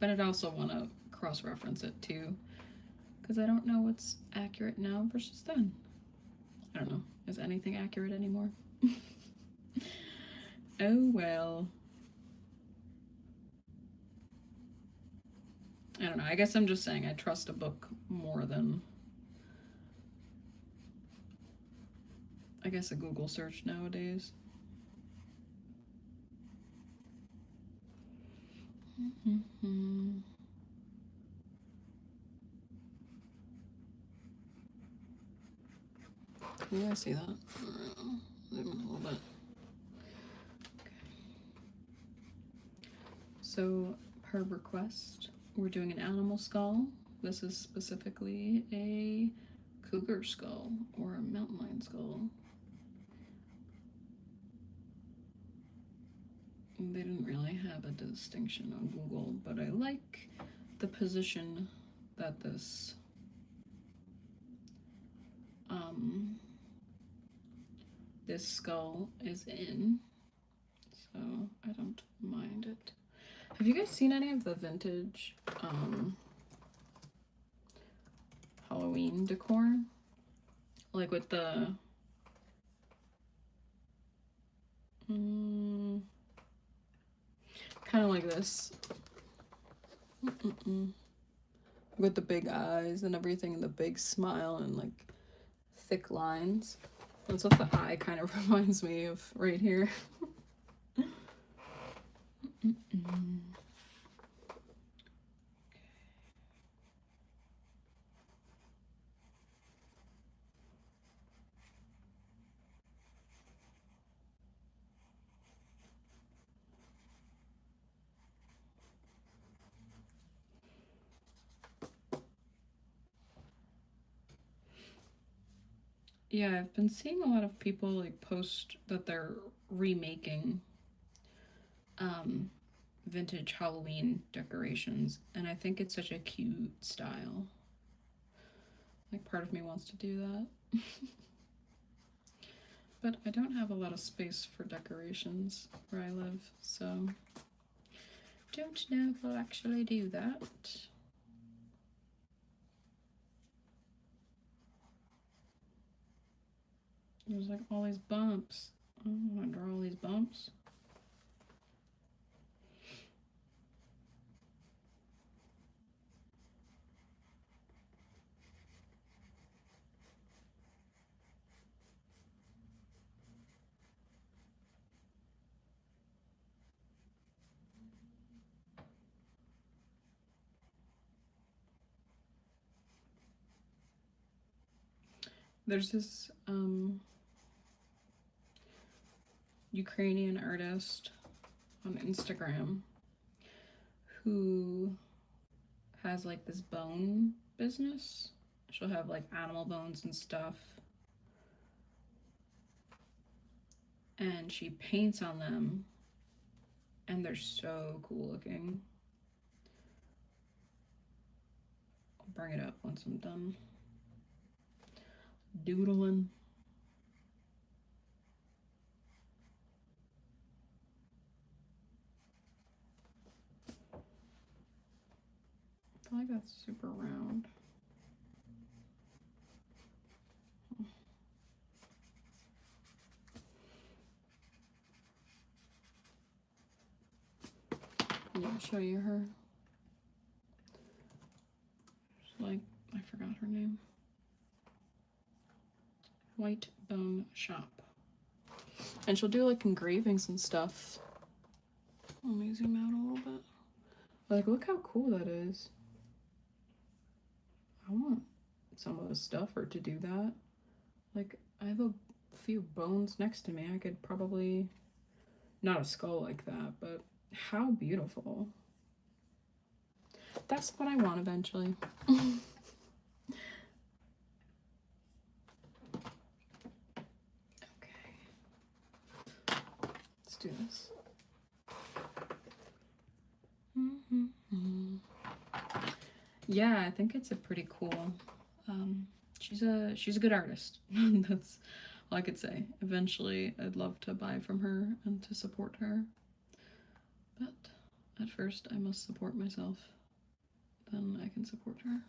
But I'd also want to cross-reference it too, because I don't know what's accurate now versus then. I don't know. Is anything accurate anymore? Oh well. I don't know. I guess I'm just saying I trust a book more than, I guess, a Google search nowadays. Yeah, I see that. Zoom in a little bit. Okay. So, per request, we're doing an animal skull. This is specifically a cougar skull or a mountain lion skull. They didn't really have a distinction on Google, but I like the position that this this skull is in, so I don't mind it. Have you guys seen any of the vintage Halloween decor? Like with the kind of like this. With the big eyes and everything, and the big smile and like thick lines. That's what the eye kind of reminds me of right here. Yeah, I've been seeing a lot of people like post that they're remaking vintage Halloween decorations, and I think it's such a cute style. Like part of me wants to do that. But I don't have a lot of space for decorations where I live, so don't know if I'll actually do that. There's like all these bumps. I want to draw all these bumps. There's this Ukrainian artist on Instagram who has like this bone business. She'll have like animal bones and stuff, and she paints on them, and they're so cool looking. I'll bring it up once I'm done doodling. I feel like that's super round. I'll show you her. Like, I forgot her name. White Bone Shop. And she'll do like engravings and stuff. Let me zoom out a little bit. Like, look how cool that is. I want some of the stuff or to do that. Like, I have a few bones next to me. I could probably, not a skull like that, but how beautiful. That's what I want eventually. Let's do this. Yeah, I think it's a pretty cool. She's a good artist. That's all I could say. Eventually, I'd love to buy from her and to support her. But at first, I must support myself. Then I can support her.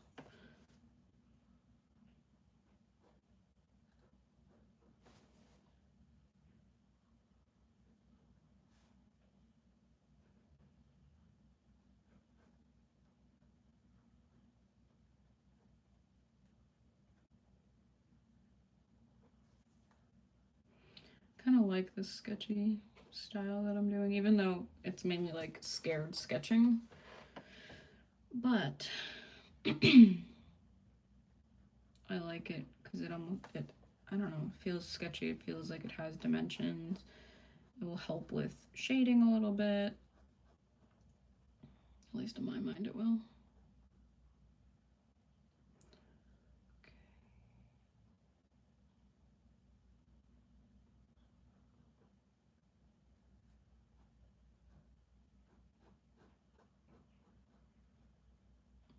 Kind of like this sketchy style that I'm doing, even though it's mainly like scared sketching. But I like it because it I don't know, it feels sketchy. It feels like it has dimensions. It will help with shading a little bit. At least in my mind it will.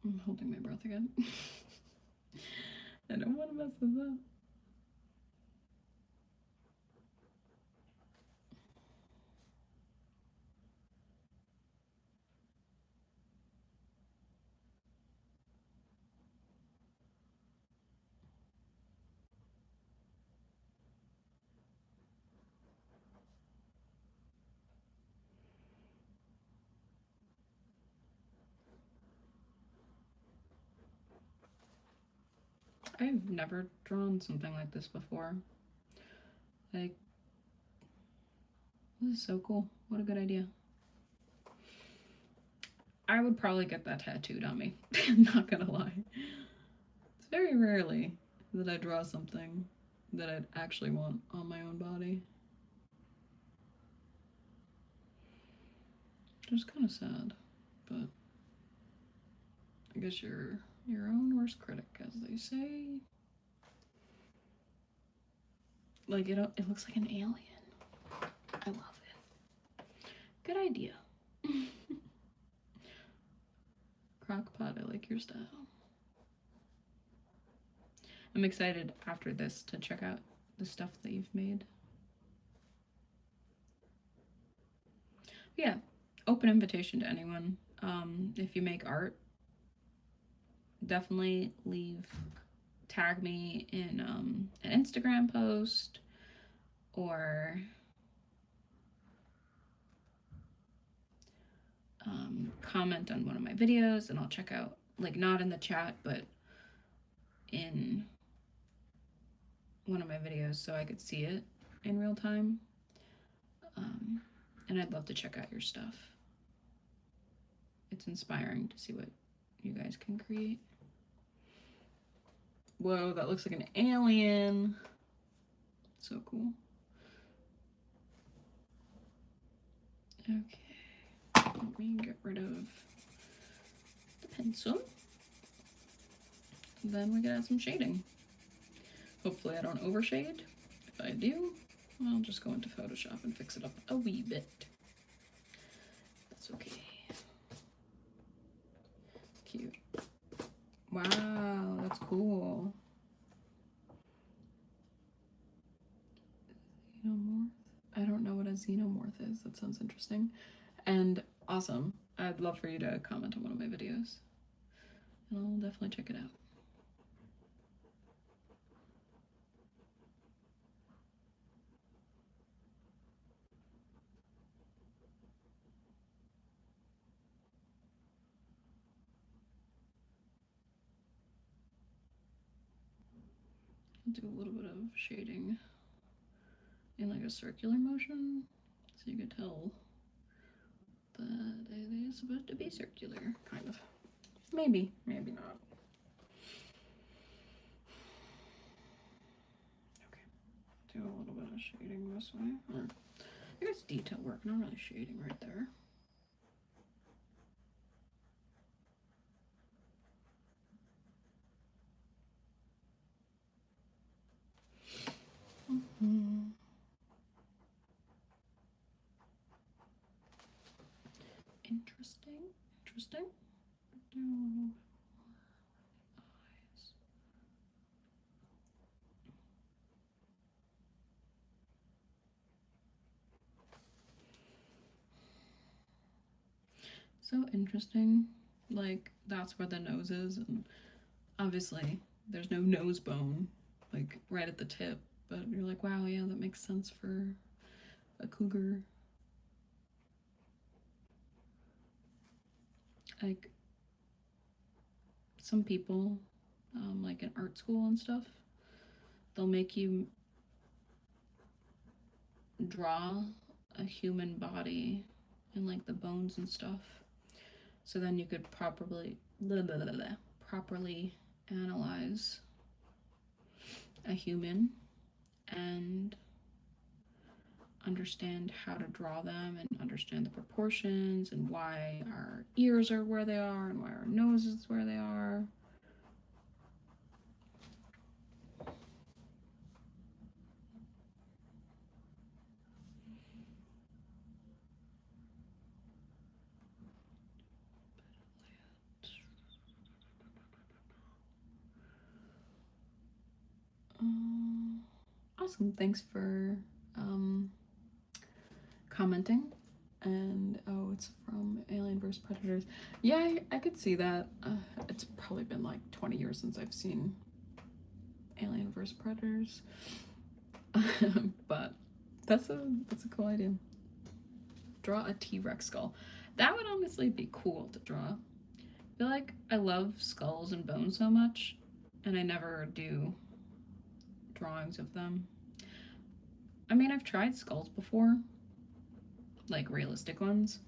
I'm holding my breath again. I don't want to mess this up. I've never drawn something like this before. Like, this is so cool. What a good idea. I would probably get that tattooed on me. Not gonna lie. It's very rarely that I draw something that I'd actually want on my own body. It's kind of sad, but I guess you're your own worst critic, as they say. Like, it looks like an alien. I love it. Good idea. Crockpot, I like your style. I'm excited after this to check out the stuff that you've made. Yeah, open invitation to anyone. If you make art, definitely tag me in an Instagram post or comment on one of my videos and I'll check out, like, not in the chat, but in one of my videos so I could see it in real time. And I'd love to check out your stuff. It's inspiring to see what you guys can create. Whoa, that looks like an alien. So cool. Okay, let me get rid of the pencil. Then we can add some shading. Hopefully I don't overshade. If I do, I'll just go into Photoshop and fix it up a wee bit. That's okay. Cute. Wow, that's cool. Xenomorph? I don't know what a xenomorph is. That sounds interesting. And awesome. I'd love for you to comment on one of my videos. And I'll definitely check it out. do a little bit of shading in like a circular motion, so you can tell that it is supposed to be circular, kind of. Maybe, maybe not. Okay, do a little bit of shading this way. Or I guess detail work, not really shading right there. Interesting, interesting. Do eyes. So interesting. Like, that's where the nose is, and obviously there's no nose bone, like right at the tip, but you're like, wow, yeah, that makes sense for a cougar. Like, some people, like in art school and stuff, they'll make you draw a human body and like the bones and stuff, so then you could properly analyze a human and understand how to draw them and understand the proportions and why our ears are where they are and why our nose is where they are. Awesome, thanks for commenting. And oh, it's from Alien vs Predators. Yeah, I could see that. It's probably been like 20 years since I've seen Alien vs Predators. But that's a cool idea. Draw a T-Rex skull. That would honestly be cool to draw. I feel like I love skulls and bones so much, and I never do drawings of them. I mean, I've tried skulls before, like realistic ones,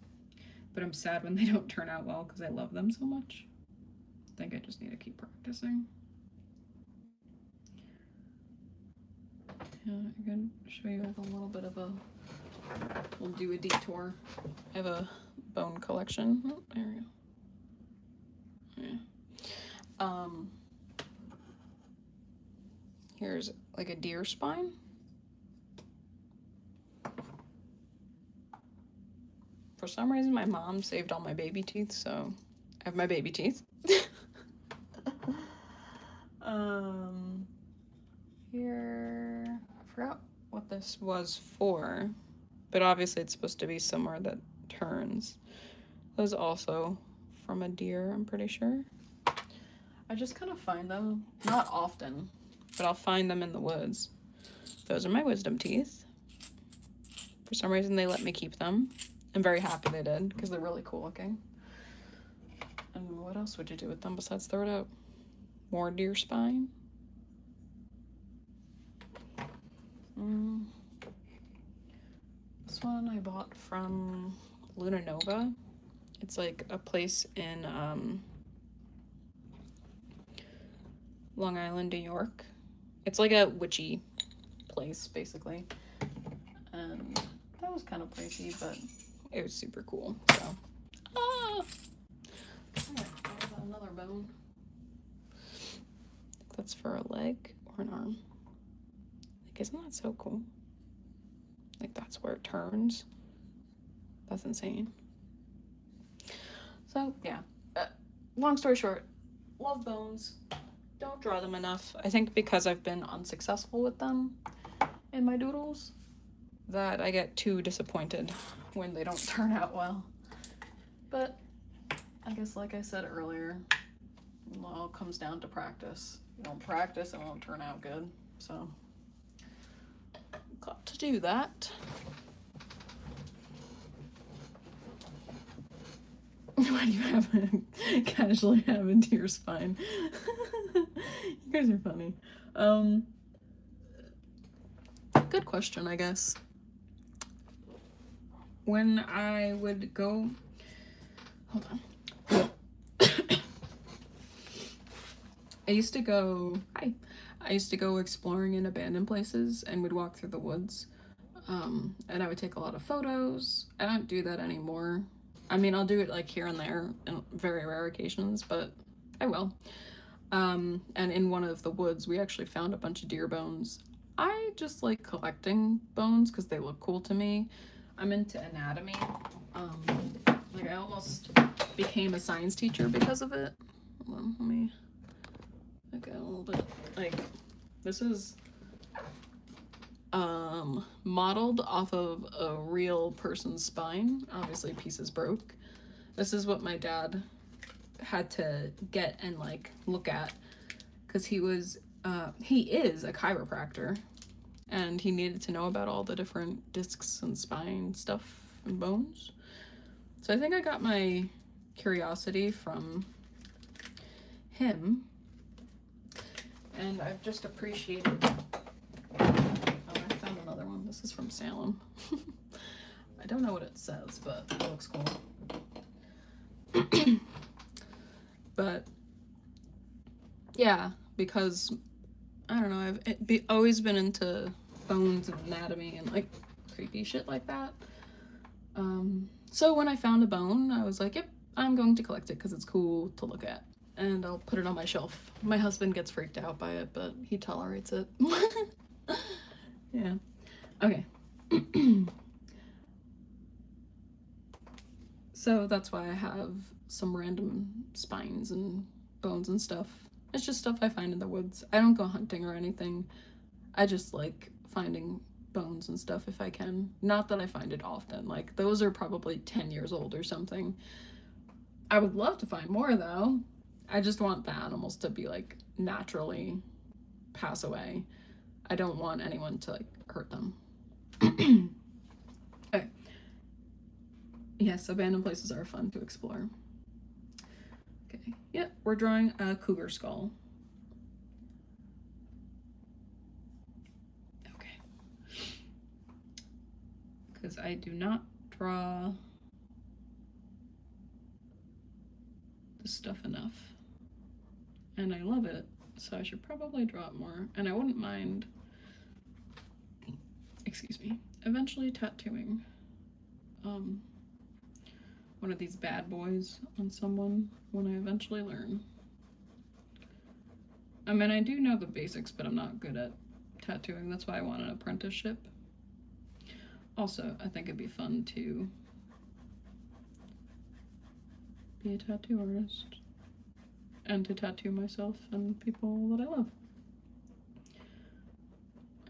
but I'm sad when they don't turn out well because I love them so much. I think I just need to keep practicing. Yeah, I can show you a little bit of a, we'll do a detour. I have a bone collection. Oh, there we go. Yeah. Here's like a deer spine. For some reason, my mom saved all my baby teeth, so I have my baby teeth. Here, I forgot what this was for, but obviously it's supposed to be somewhere that turns. That was also from a deer, I'm pretty sure. I just kind of find them, not often, but I'll find them in the woods. Those are my wisdom teeth. For some reason, they let me keep them. I'm very happy they did, because they're really cool looking. And what else would you do with them besides throw it out? More deer spine. This one I bought from Luna Nova. It's like a place in Long Island, New York. It's like a witchy place, basically. And that was kind of pricey, but it was super cool. So, oh, another bone. That's for a leg or an arm. Like, isn't that so cool? Like, that's where it turns. That's insane. So, yeah. Long story short, love bones. Don't draw them enough. I think because I've been unsuccessful with them in my doodles, that I get too disappointed when they don't turn out well. But I guess, like I said earlier, it all comes down to practice. If you don't practice, it won't turn out good. So, got to do that. Why do you casually have a deer spine? You guys are funny. Good question, I guess. When I would go, hold on. I used to go exploring in abandoned places and would walk through the woods. And I would take a lot of photos. I don't do that anymore. I mean, I'll do it like here and there in very rare occasions, but I will. And in one of the woods, we actually found a bunch of deer bones. I just like collecting bones because they look cool to me. I'm into anatomy. Like I almost became a science teacher because of it. Hold on, let me look at a little bit. Like, this is modeled off of a real person's spine. Obviously pieces broke. This is what my dad had to get and like look at because he is a chiropractor and he needed to know about all the different discs and spine stuff and bones. So I think I got my curiosity from him, and I've just appreciated. This is from Salem. I don't know what it says, but it looks cool. But yeah, because I don't know, I've always been into bones and anatomy and like creepy shit like that. So when I found a bone, I was like, yep, I'm going to collect it because it's cool to look at. And I'll put it on my shelf. My husband gets freaked out by it, but he tolerates it. Yeah. Okay. So that's why I have some random spines and bones and stuff. It's just stuff I find in the woods. I don't go hunting or anything. I just like finding bones and stuff if I can. Not that I find it often. Like, those are probably 10 years old or something. I would love to find more though. I just want the animals to be like naturally pass away. I don't want anyone to like hurt them. Okay. Yes, abandoned places are fun to explore. Okay, yep, we're drawing a cougar skull. Okay. Because I do not draw this stuff enough. And I love it, so I should probably draw it more. And I wouldn't mind, excuse me, eventually tattooing one of these bad boys on someone when I eventually learn. I mean, I do know the basics, but I'm not good at tattooing. That's why I want an apprenticeship. Also, I think it'd be fun to be a tattoo artist and to tattoo myself and people that I love.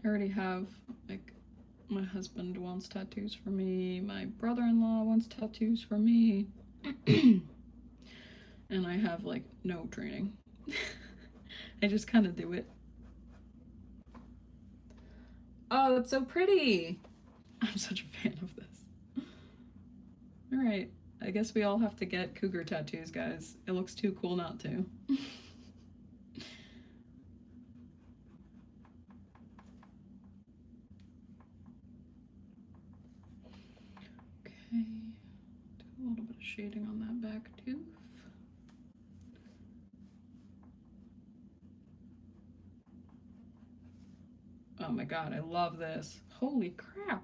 I already have, like, my husband wants tattoos for me, my brother-in-law wants tattoos for me, and I have, like, no training. I just kind of do it. Oh, that's so pretty! I'm such a fan of this. Alright, I guess we all have to get cougar tattoos, guys. It looks too cool not to. Okay, do a little bit of shading on that back tooth. Oh my god, I love this. Holy crap.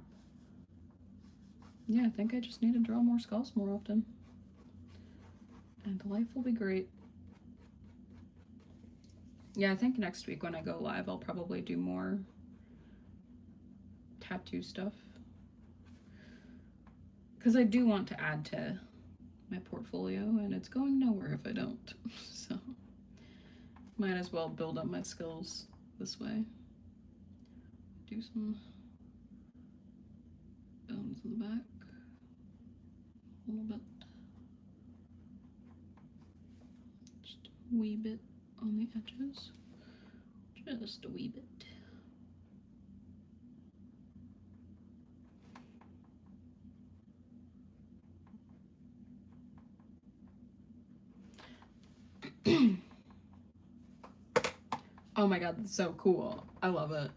Yeah, I think I just need to draw more skulls more often. And life will be great. Yeah, I think next week when I go live, I'll probably do more tattoo stuff. Because I do want to add to my portfolio, and it's going nowhere if I don't. So, might as well build up my skills this way. Do some bones in the back. A little bit. Just a wee bit on the edges. Just a wee bit. Oh my god, that's so cool. I love it.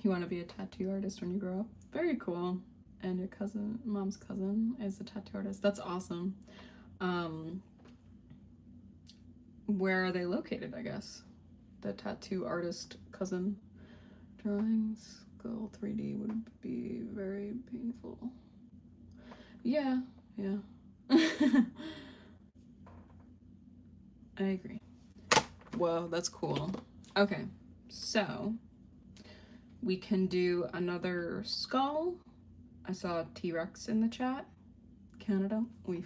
You want to be a tattoo artist when you grow up? Very cool. And your cousin, mom's cousin, is a tattoo artist. That's awesome. Where are they located, I guess? The tattoo artist cousin. Drawings, go 3D would be very painful. Yeah. I agree. Whoa, that's cool. Okay, so we can do another skull. I saw T-Rex in the chat. Canada. I was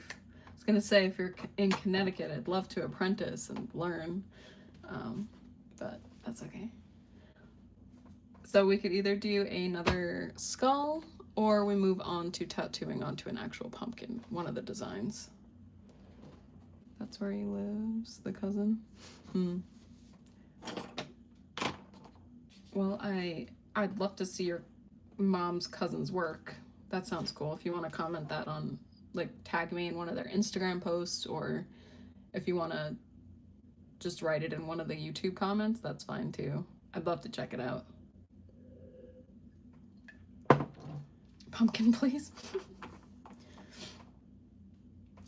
gonna say, if you're in Connecticut, I'd love to apprentice and learn, but that's okay. So we could either do another skull, or we move on to tattooing onto an actual pumpkin, one of the designs. That's where he lives, the cousin. Well, I'd love to see your mom's cousin's work. That sounds cool. If you want to comment that on, like, tag me in one of their Instagram posts, or if you want to just write it in one of the YouTube comments, that's fine too. I'd love to check it out. Pumpkin, please.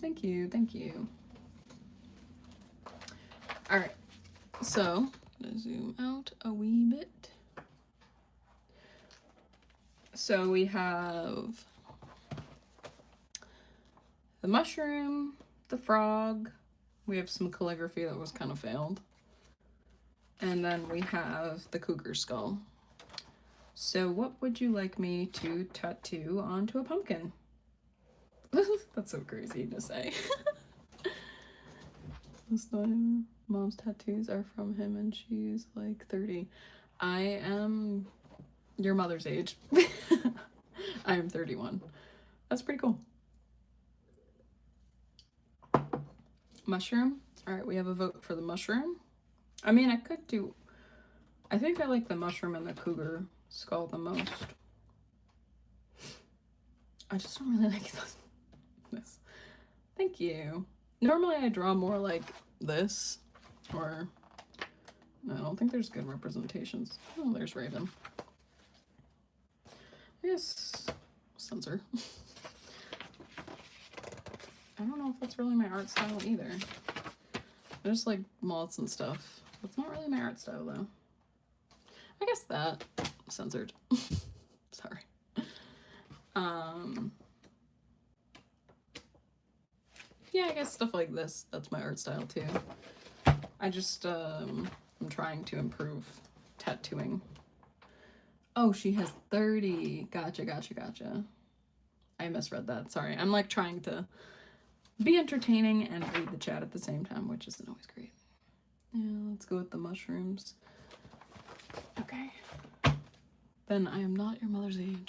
Thank you. All right, so let's zoom out a wee bit. So we have the mushroom, the frog, we have some calligraphy that was kind of failed, and then we have the cougar skull. So what would you like me to tattoo onto a pumpkin? That's so crazy to say. Mom's tattoos are from him and she's like 30. I am your mother's age. I am 31. That's pretty cool. Mushroom. All right, we have a vote for the mushroom. I mean, I think I like the mushroom and the cougar skull the most. I just don't really like this. Thank you. Normally I draw more like this, or I don't think there's good representations. Oh, there's Raven. Yes, censor. I don't know if that's really my art style either. I just like moths and stuff. That's not really my art style though. I guess that censored. Sorry. Yeah, I guess stuff like this, that's my art style too. I just I'm trying to improve tattooing. Oh, she has 30. Gotcha. I misread that. Sorry. I'm like trying to be entertaining and read the chat at the same time, which isn't always great. Yeah, let's go with the mushrooms. Okay. Then I am not your mother's age.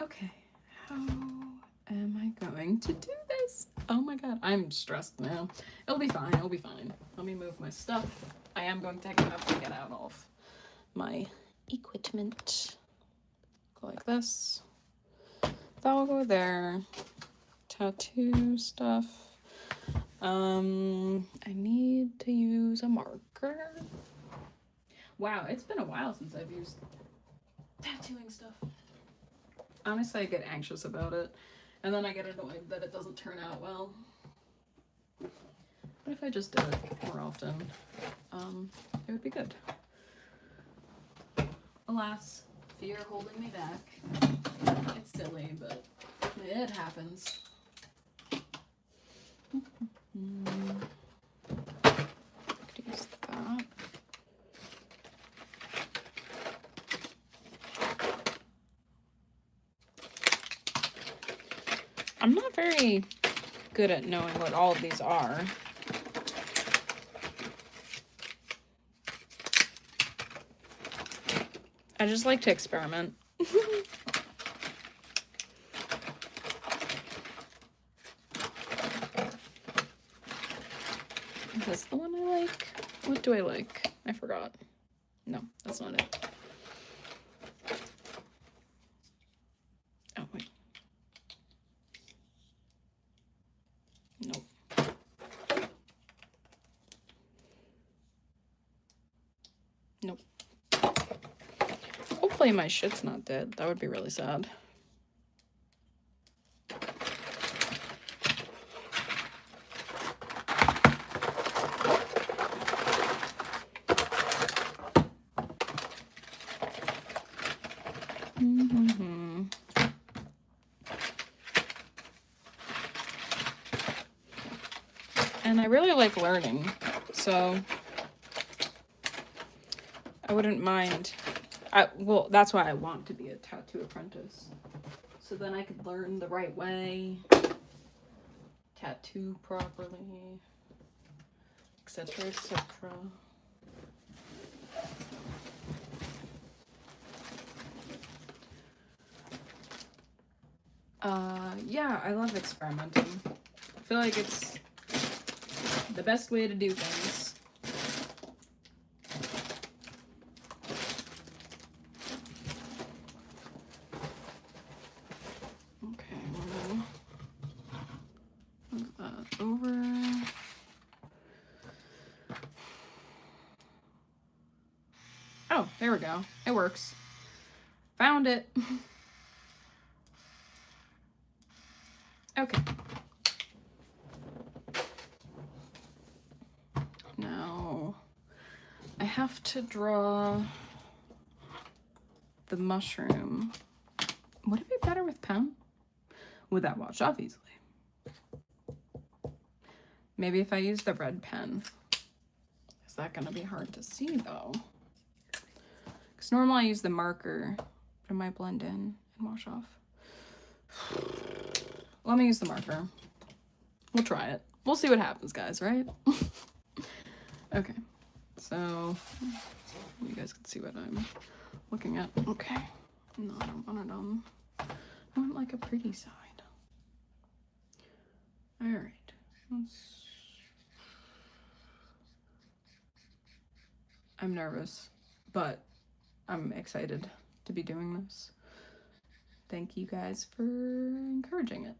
Okay. How am I going to do this? Oh my god, I'm stressed now. It'll be fine. Let me move my stuff. I am going to take enough to get out of my equipment. Go like this. That will go there. Tattoo stuff. I need to use a marker. Wow, it's been a while since I've used tattooing stuff. Honestly, I get anxious about it, and then I get annoyed that it doesn't turn out well. But if I just did it more often, it would be good. Alas, fear holding me back. It's silly, but it happens. Could use that. I'm not very good at knowing what all of these are. I just like to experiment. Is this the one I like? What do I like? I forgot. No, that's not it. Oh, wait. Nope. Nope. Hopefully my shit's not dead. That would be really sad. And I really like learning, so I wouldn't mind. Well, that's why I want to be a tattoo apprentice. So then I could learn the right way, tattoo properly, etc., etc. Yeah, I love experimenting. I feel like it's the best way to do things. Okay, move that over. Oh, there we go. It works. Found it. Okay. Now, I have to draw the mushroom. Would it be better with pen? Would that wash off easily? Maybe if I use the red pen. Is that gonna be hard to see though? Because normally I use the marker, but it might blend in and wash off. Let me use the marker. We'll try it. We'll see what happens, guys, right? Okay, so you guys can see what I'm looking at. Okay, no, I don't want it on. I want like a pretty side. All right. I'm nervous, but I'm excited to be doing this. Thank you guys for encouraging it.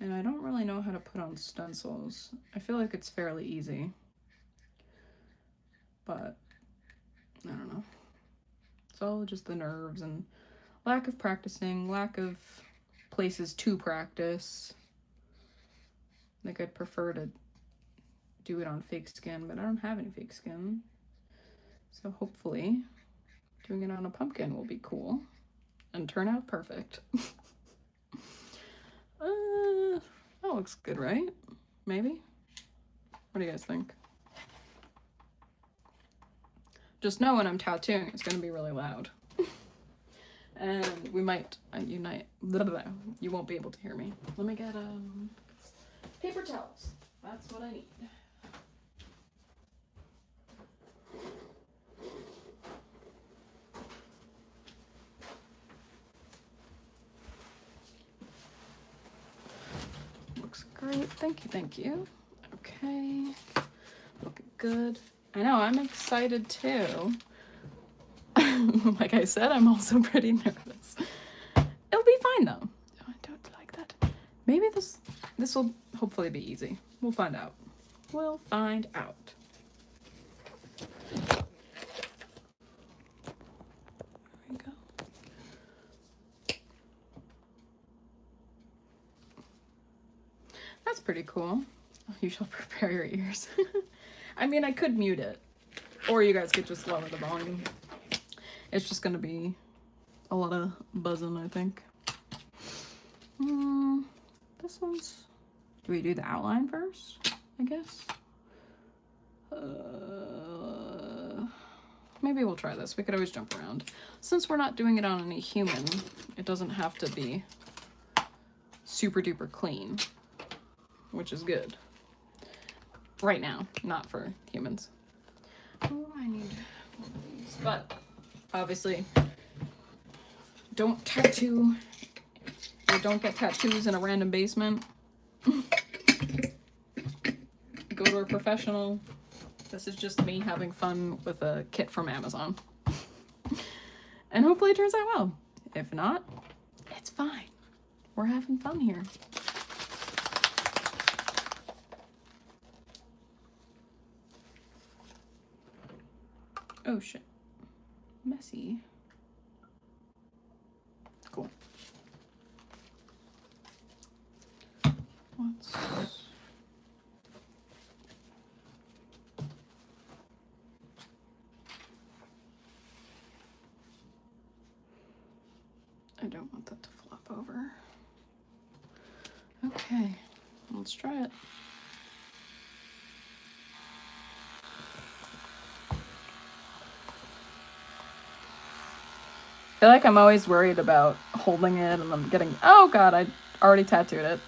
And I don't really know how to put on stencils. I feel like it's fairly easy, but I don't know. It's all just the nerves and lack of practicing, lack of places to practice. Like I'd prefer to do it on fake skin, but I don't have any fake skin. So hopefully doing it on a pumpkin will be cool and turn out perfect. That looks good, right? Maybe? What do you guys think? Just know when I'm tattooing, it's gonna be really loud. And we might unite. Blah, blah, blah. You won't be able to hear me. Let me get paper towels. That's what I need. Looks great. Thank you, thank you. Okay. Looking good. I know, I'm excited too. Like I said, I'm also pretty nervous. It'll be fine though. Oh, I don't like that. Maybe this will hopefully be easy. We'll find out. We'll find out. There we go. That's pretty cool. You shall prepare your ears. I mean, I could mute it, or you guys could just lower the volume. It's just gonna be a lot of buzzing, I think. This one's... Do we do the outline first, I guess? Maybe we'll try this. We could always jump around. Since we're not doing it on any human, it doesn't have to be super duper clean, which is good. Right now, not for humans. Oh, I need one of these. But obviously, don't tattoo or don't get tattoos in a random basement. Go to a professional. This is just me having fun with a kit from Amazon. And hopefully it turns out well. If not, it's fine. We're having fun here. Oh shit. Messy. Cool. What's... I don't want that to flop over. Okay, let's try it. I feel like I'm always worried about holding it and I'm getting, oh god, I already tattooed it.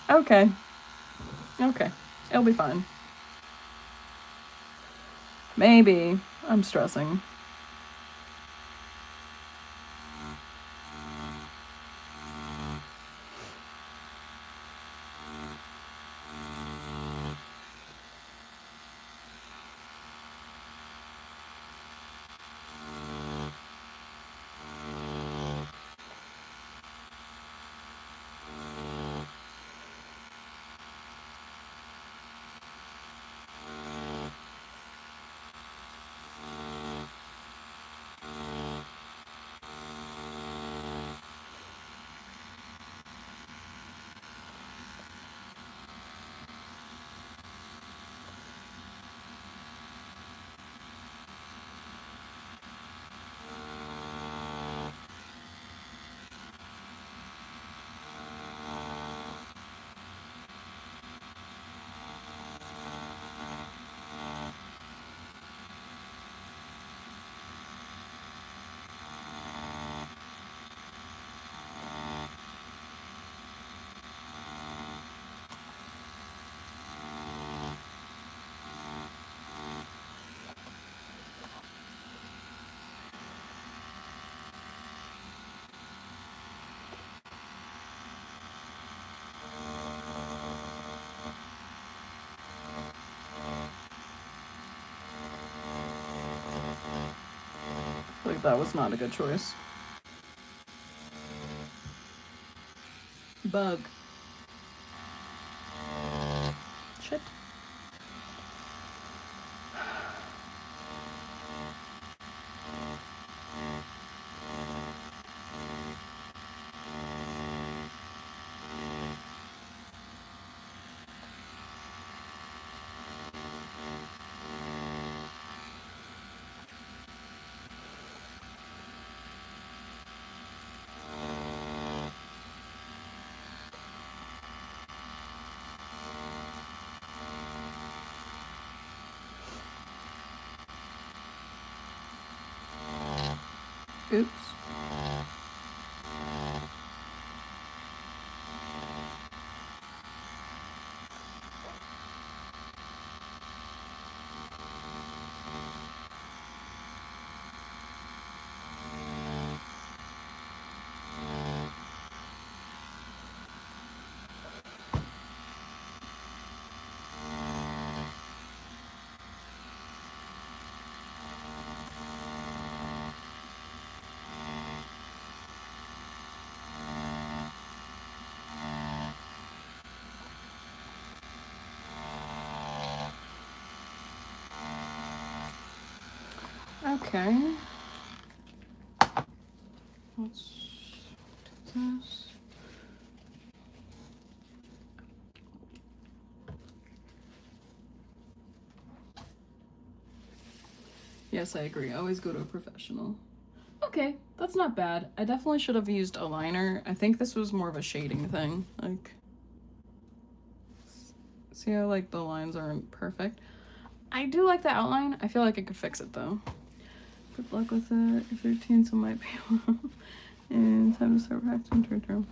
Okay. Okay, it'll be fine. Maybe. I'm stressing. Like, that was not a good choice. Bug. Shit. Oops. Okay. Let's do this. Yes, I agree. Always go to a professional. Okay, that's not bad. I definitely should have used a liner. I think this was more of a shading thing. Like, see how, like, the lines aren't perfect? I do like the outline. I feel like I could fix it, though. Good luck with it. If you're teens, it might be and time to start practicing term.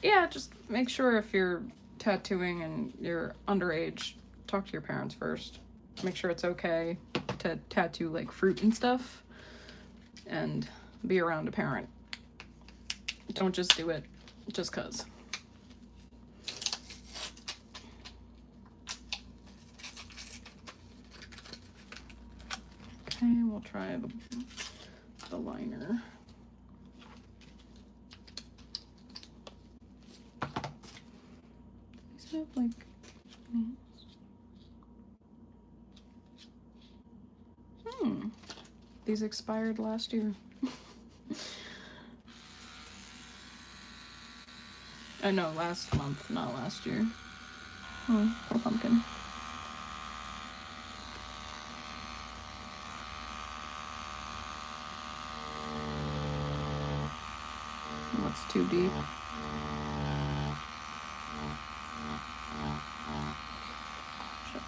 Yeah, just make sure if you're tattooing and you're underage, talk to your parents first. Make sure it's okay to tattoo, like, fruit and stuff. And be around a parent. Don't just do it just cause. Okay, we'll try the liner. These have like names. These expired last year. I know, last month, not last year. Oh, poor pumpkin. What's too deep? Shit.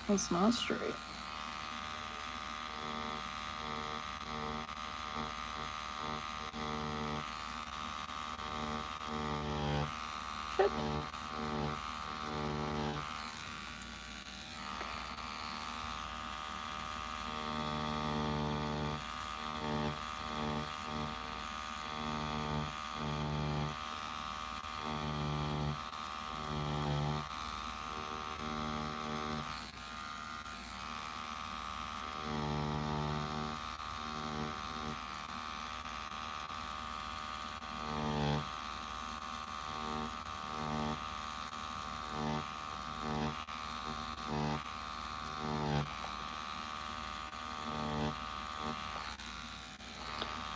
It's not straight. Shit.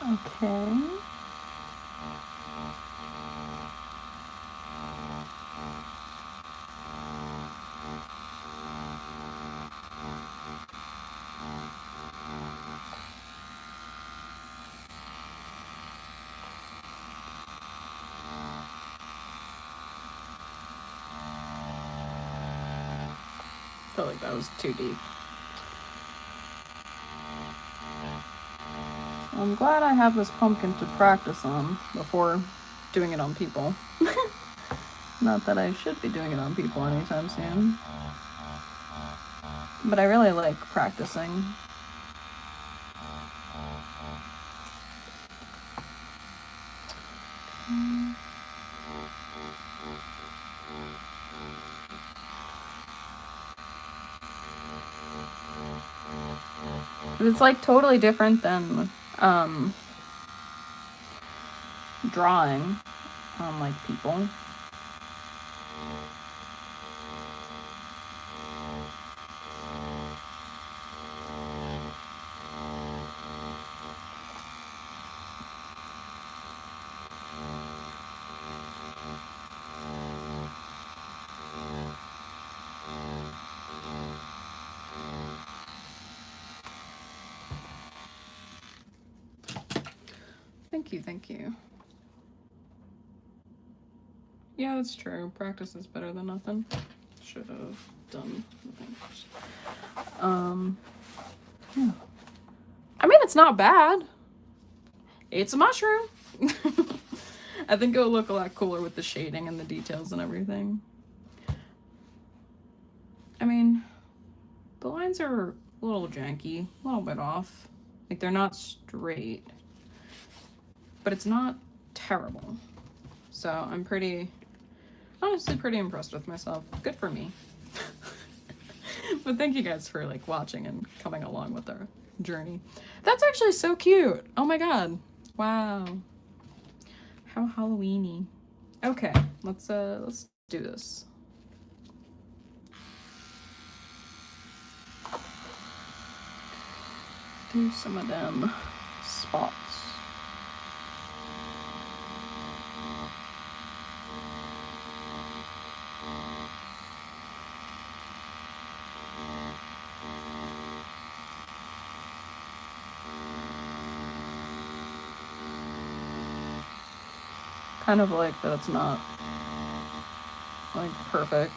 Okay. I feel like that was too deep. I'm glad I have this pumpkin to practice on before doing it on people. Not that I should be doing it on people anytime soon. But I really like practicing. It's like totally different than drawing on like people. Thank you. Yeah, that's true. Practice is better than nothing. Should have done things. Yeah. I mean, it's not bad. It's a mushroom. I think it'll look a lot cooler with the shading and the details and everything. I mean, the lines are a little janky, a little bit off. Like, they're not straight. But it's not terrible. So I'm honestly pretty impressed with myself. Good for me. But thank you guys for like watching and coming along with our journey. That's actually so cute. Oh my god. Wow. How Halloweeny. Okay, let's do this. Do some of them spots. Kind of like that it's not like perfect.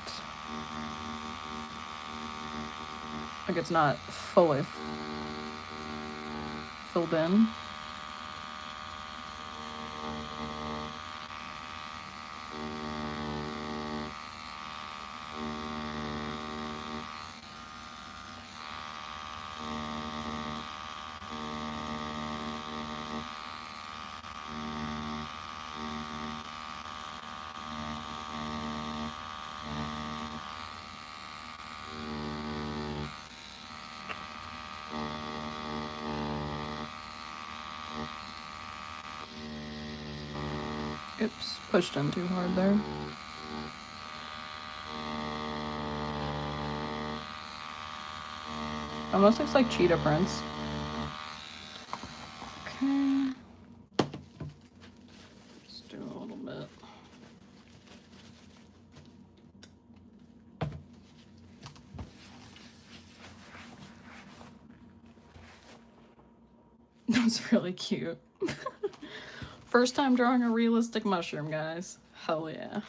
Like it's not fully filled in. Oops, pushed in too hard there. Almost looks like cheetah prints. Okay. Let's do a little bit. That's really cute. First time drawing a realistic mushroom, guys. Hell yeah.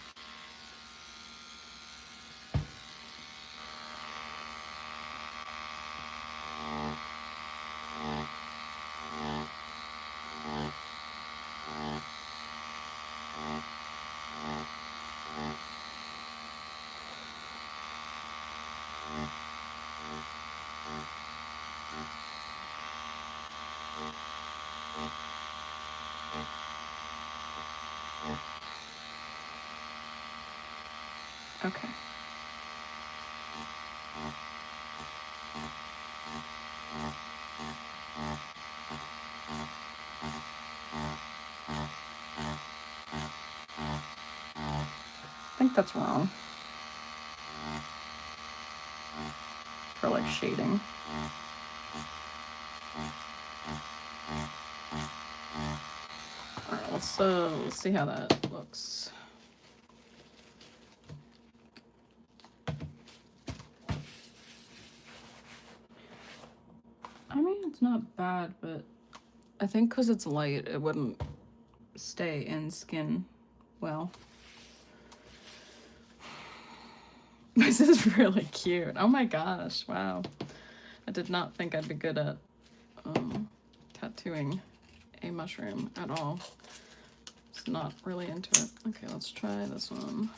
Okay. I think that's wrong. For like shading. Alright, let's see how that looks. I mean, it's not bad, but I think because it's light, it wouldn't stay in skin well. This is really cute. Oh my gosh, wow. I did not think I'd be good at tattooing a mushroom at all. Just not really into it. Okay, let's try this one.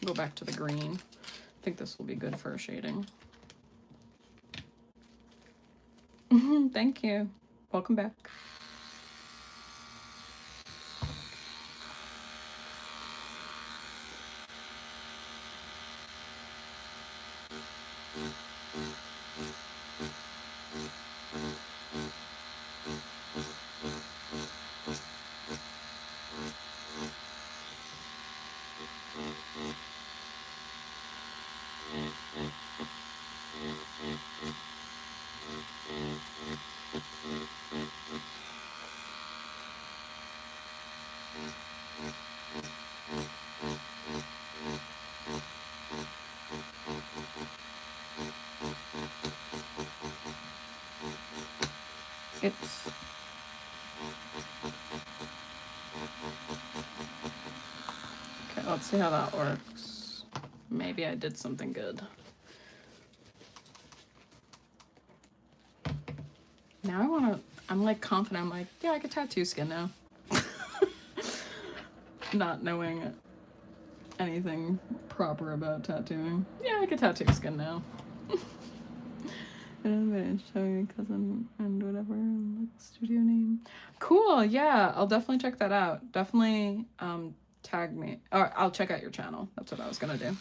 Go back to the green. I think this will be good for shading. Thank you. Welcome back. It's okay, let's see how that works. Maybe I did something good. Now I'm like confident. I'm like, yeah, I could tattoo skin now. Not knowing anything proper about tattooing. Yeah, I could tattoo skin now. Show your cousin and whatever, like studio name. Cool, yeah, I'll definitely check that out. Definitely tag me, or I'll check out your channel. That's what I was gonna do.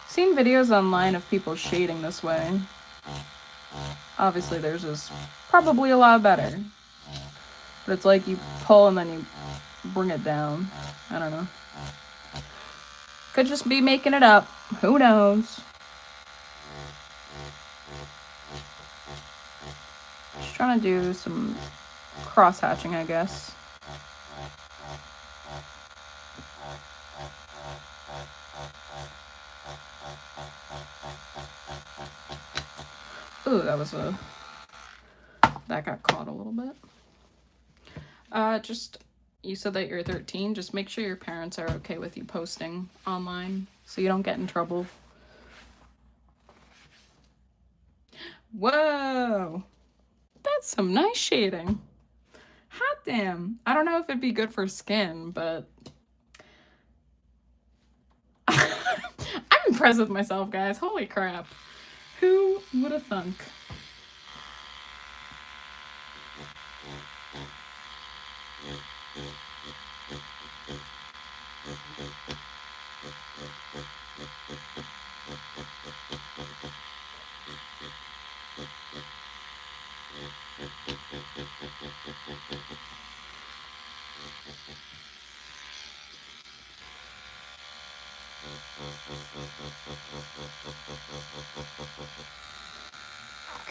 Seen videos online of people shading this way. Obviously theirs is probably a lot better. But it's like you pull and then you bring it down. I don't know. Could just be making it up. Who knows? Just trying to do some cross hatching, I guess. Ooh, that got caught a little bit. Just, you said that you're 13. Just make sure your parents are okay with you posting online so you don't get in trouble. Whoa! That's some nice shading. Hot damn. I don't know if it'd be good for skin, but I'm impressed with myself, guys. Holy crap. Who would have thunk?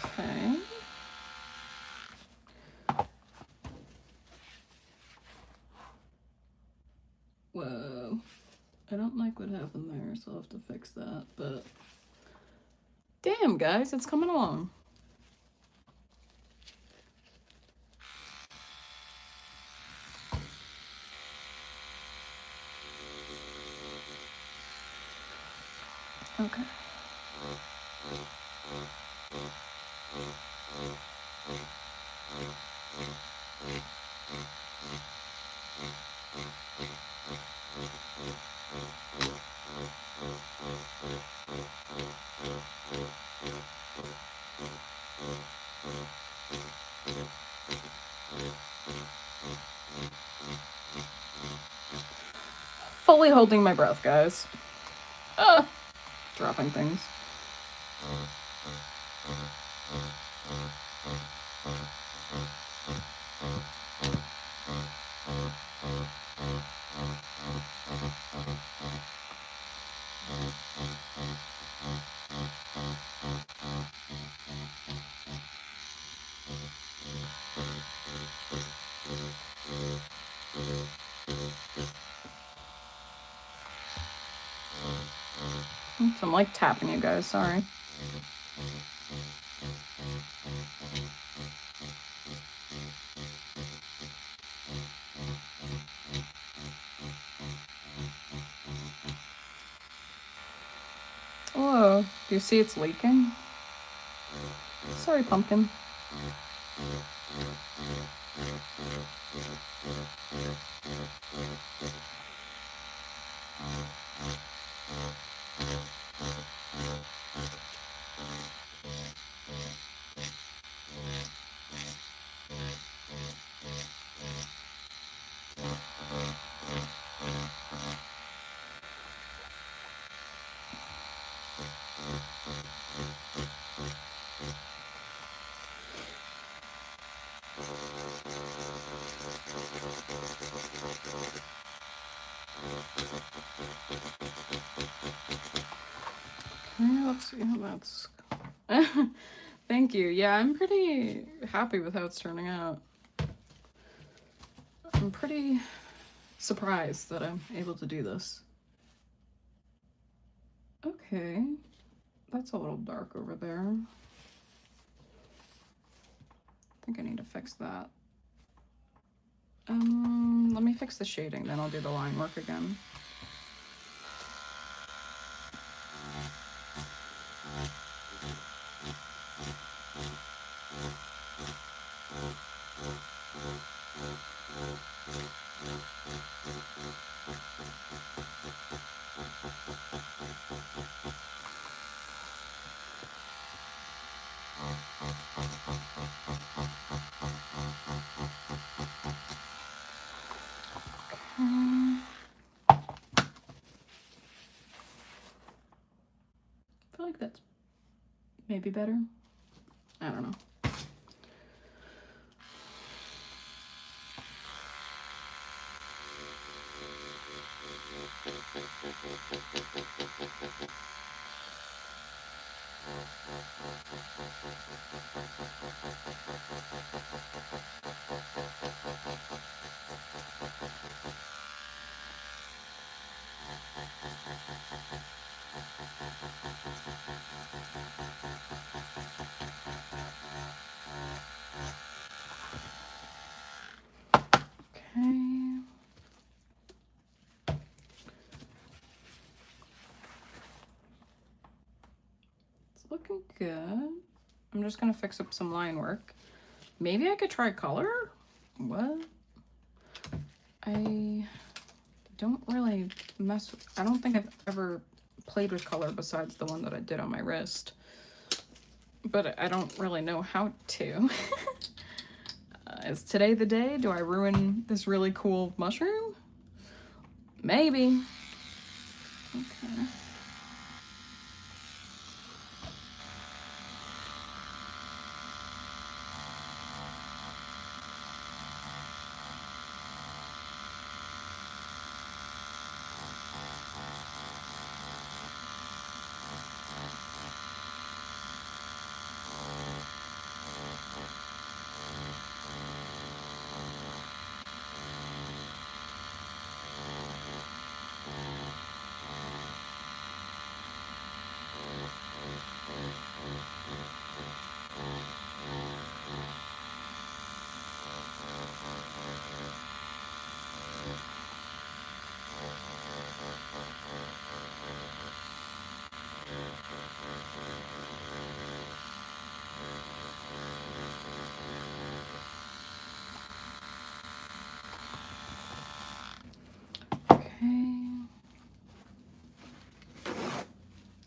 Okay. Whoa. I don't like what happened there, so I'll have to fix that, but damn, guys, it's coming along. Okay. Fully holding my breath, guys. Dropping things. Oops, I'm like tapping you guys, sorry. Whoa, do you see it's leaking? Sorry, pumpkin. Let's see how that's... Thank you. Yeah, I'm pretty happy with how it's turning out. I'm pretty surprised that I'm able to do this. Okay. That's a little dark over there. I think I need to fix that. Let me fix the shading, then I'll do the line work again. I feel like that's maybe better. I don't know. looking good. I'm just gonna fix up some line work. Maybe I could try color? What? I don't really mess with, I don't think I've ever played with color besides the one that I did on my wrist. But I don't really know how to. Is today the day? Do I ruin this really cool mushroom? Maybe. Okay.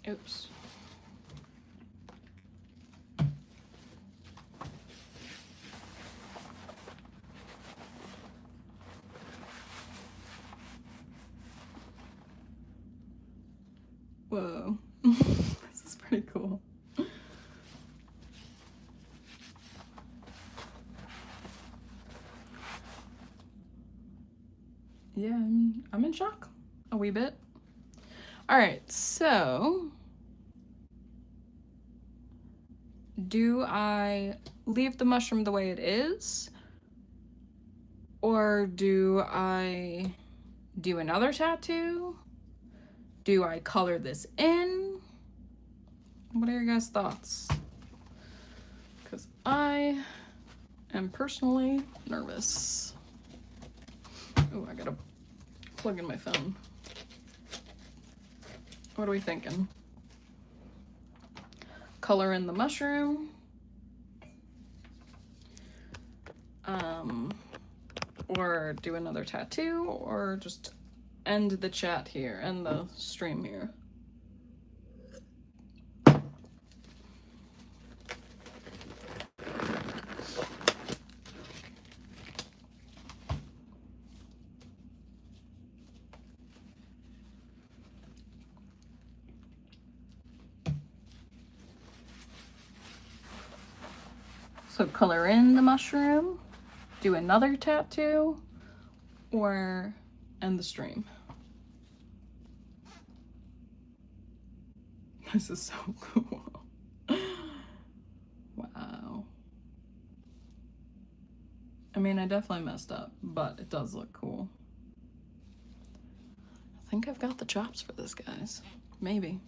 Oops. Whoa. This is pretty cool. Yeah, I'm in shock a wee bit. All right, so do I leave the mushroom the way it is? Or do I do another tattoo? Do I color this in? What are your guys' thoughts? Because I am personally nervous. Oh, I gotta plug in my phone. What are we thinking? Color in the mushroom. Or do another tattoo, or just end the chat here, end the stream here. So color in the mushroom, do another tattoo, or end the stream. This is so cool. Wow. I mean, I definitely messed up, but it does look cool. I think I've got the chops for this, guys. Maybe.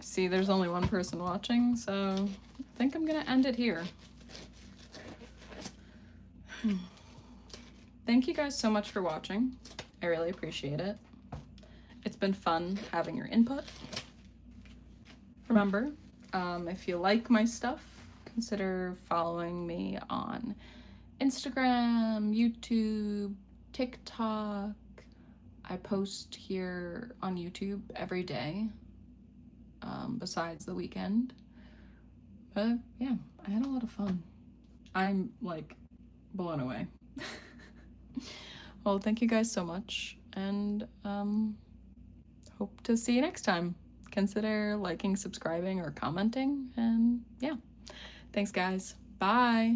See, there's only one person watching, so I think I'm gonna end it here. Thank you guys so much for watching. I really appreciate it. It's been fun having your input. Remember, if you like my stuff, consider following me on Instagram, YouTube, TikTok. I post here on YouTube every day, besides the weekend. But yeah, I had a lot of fun. I'm like blown away. Well, thank you guys so much, and hope to see you next time. Consider liking, subscribing, or commenting, and yeah. Thanks, guys. Bye.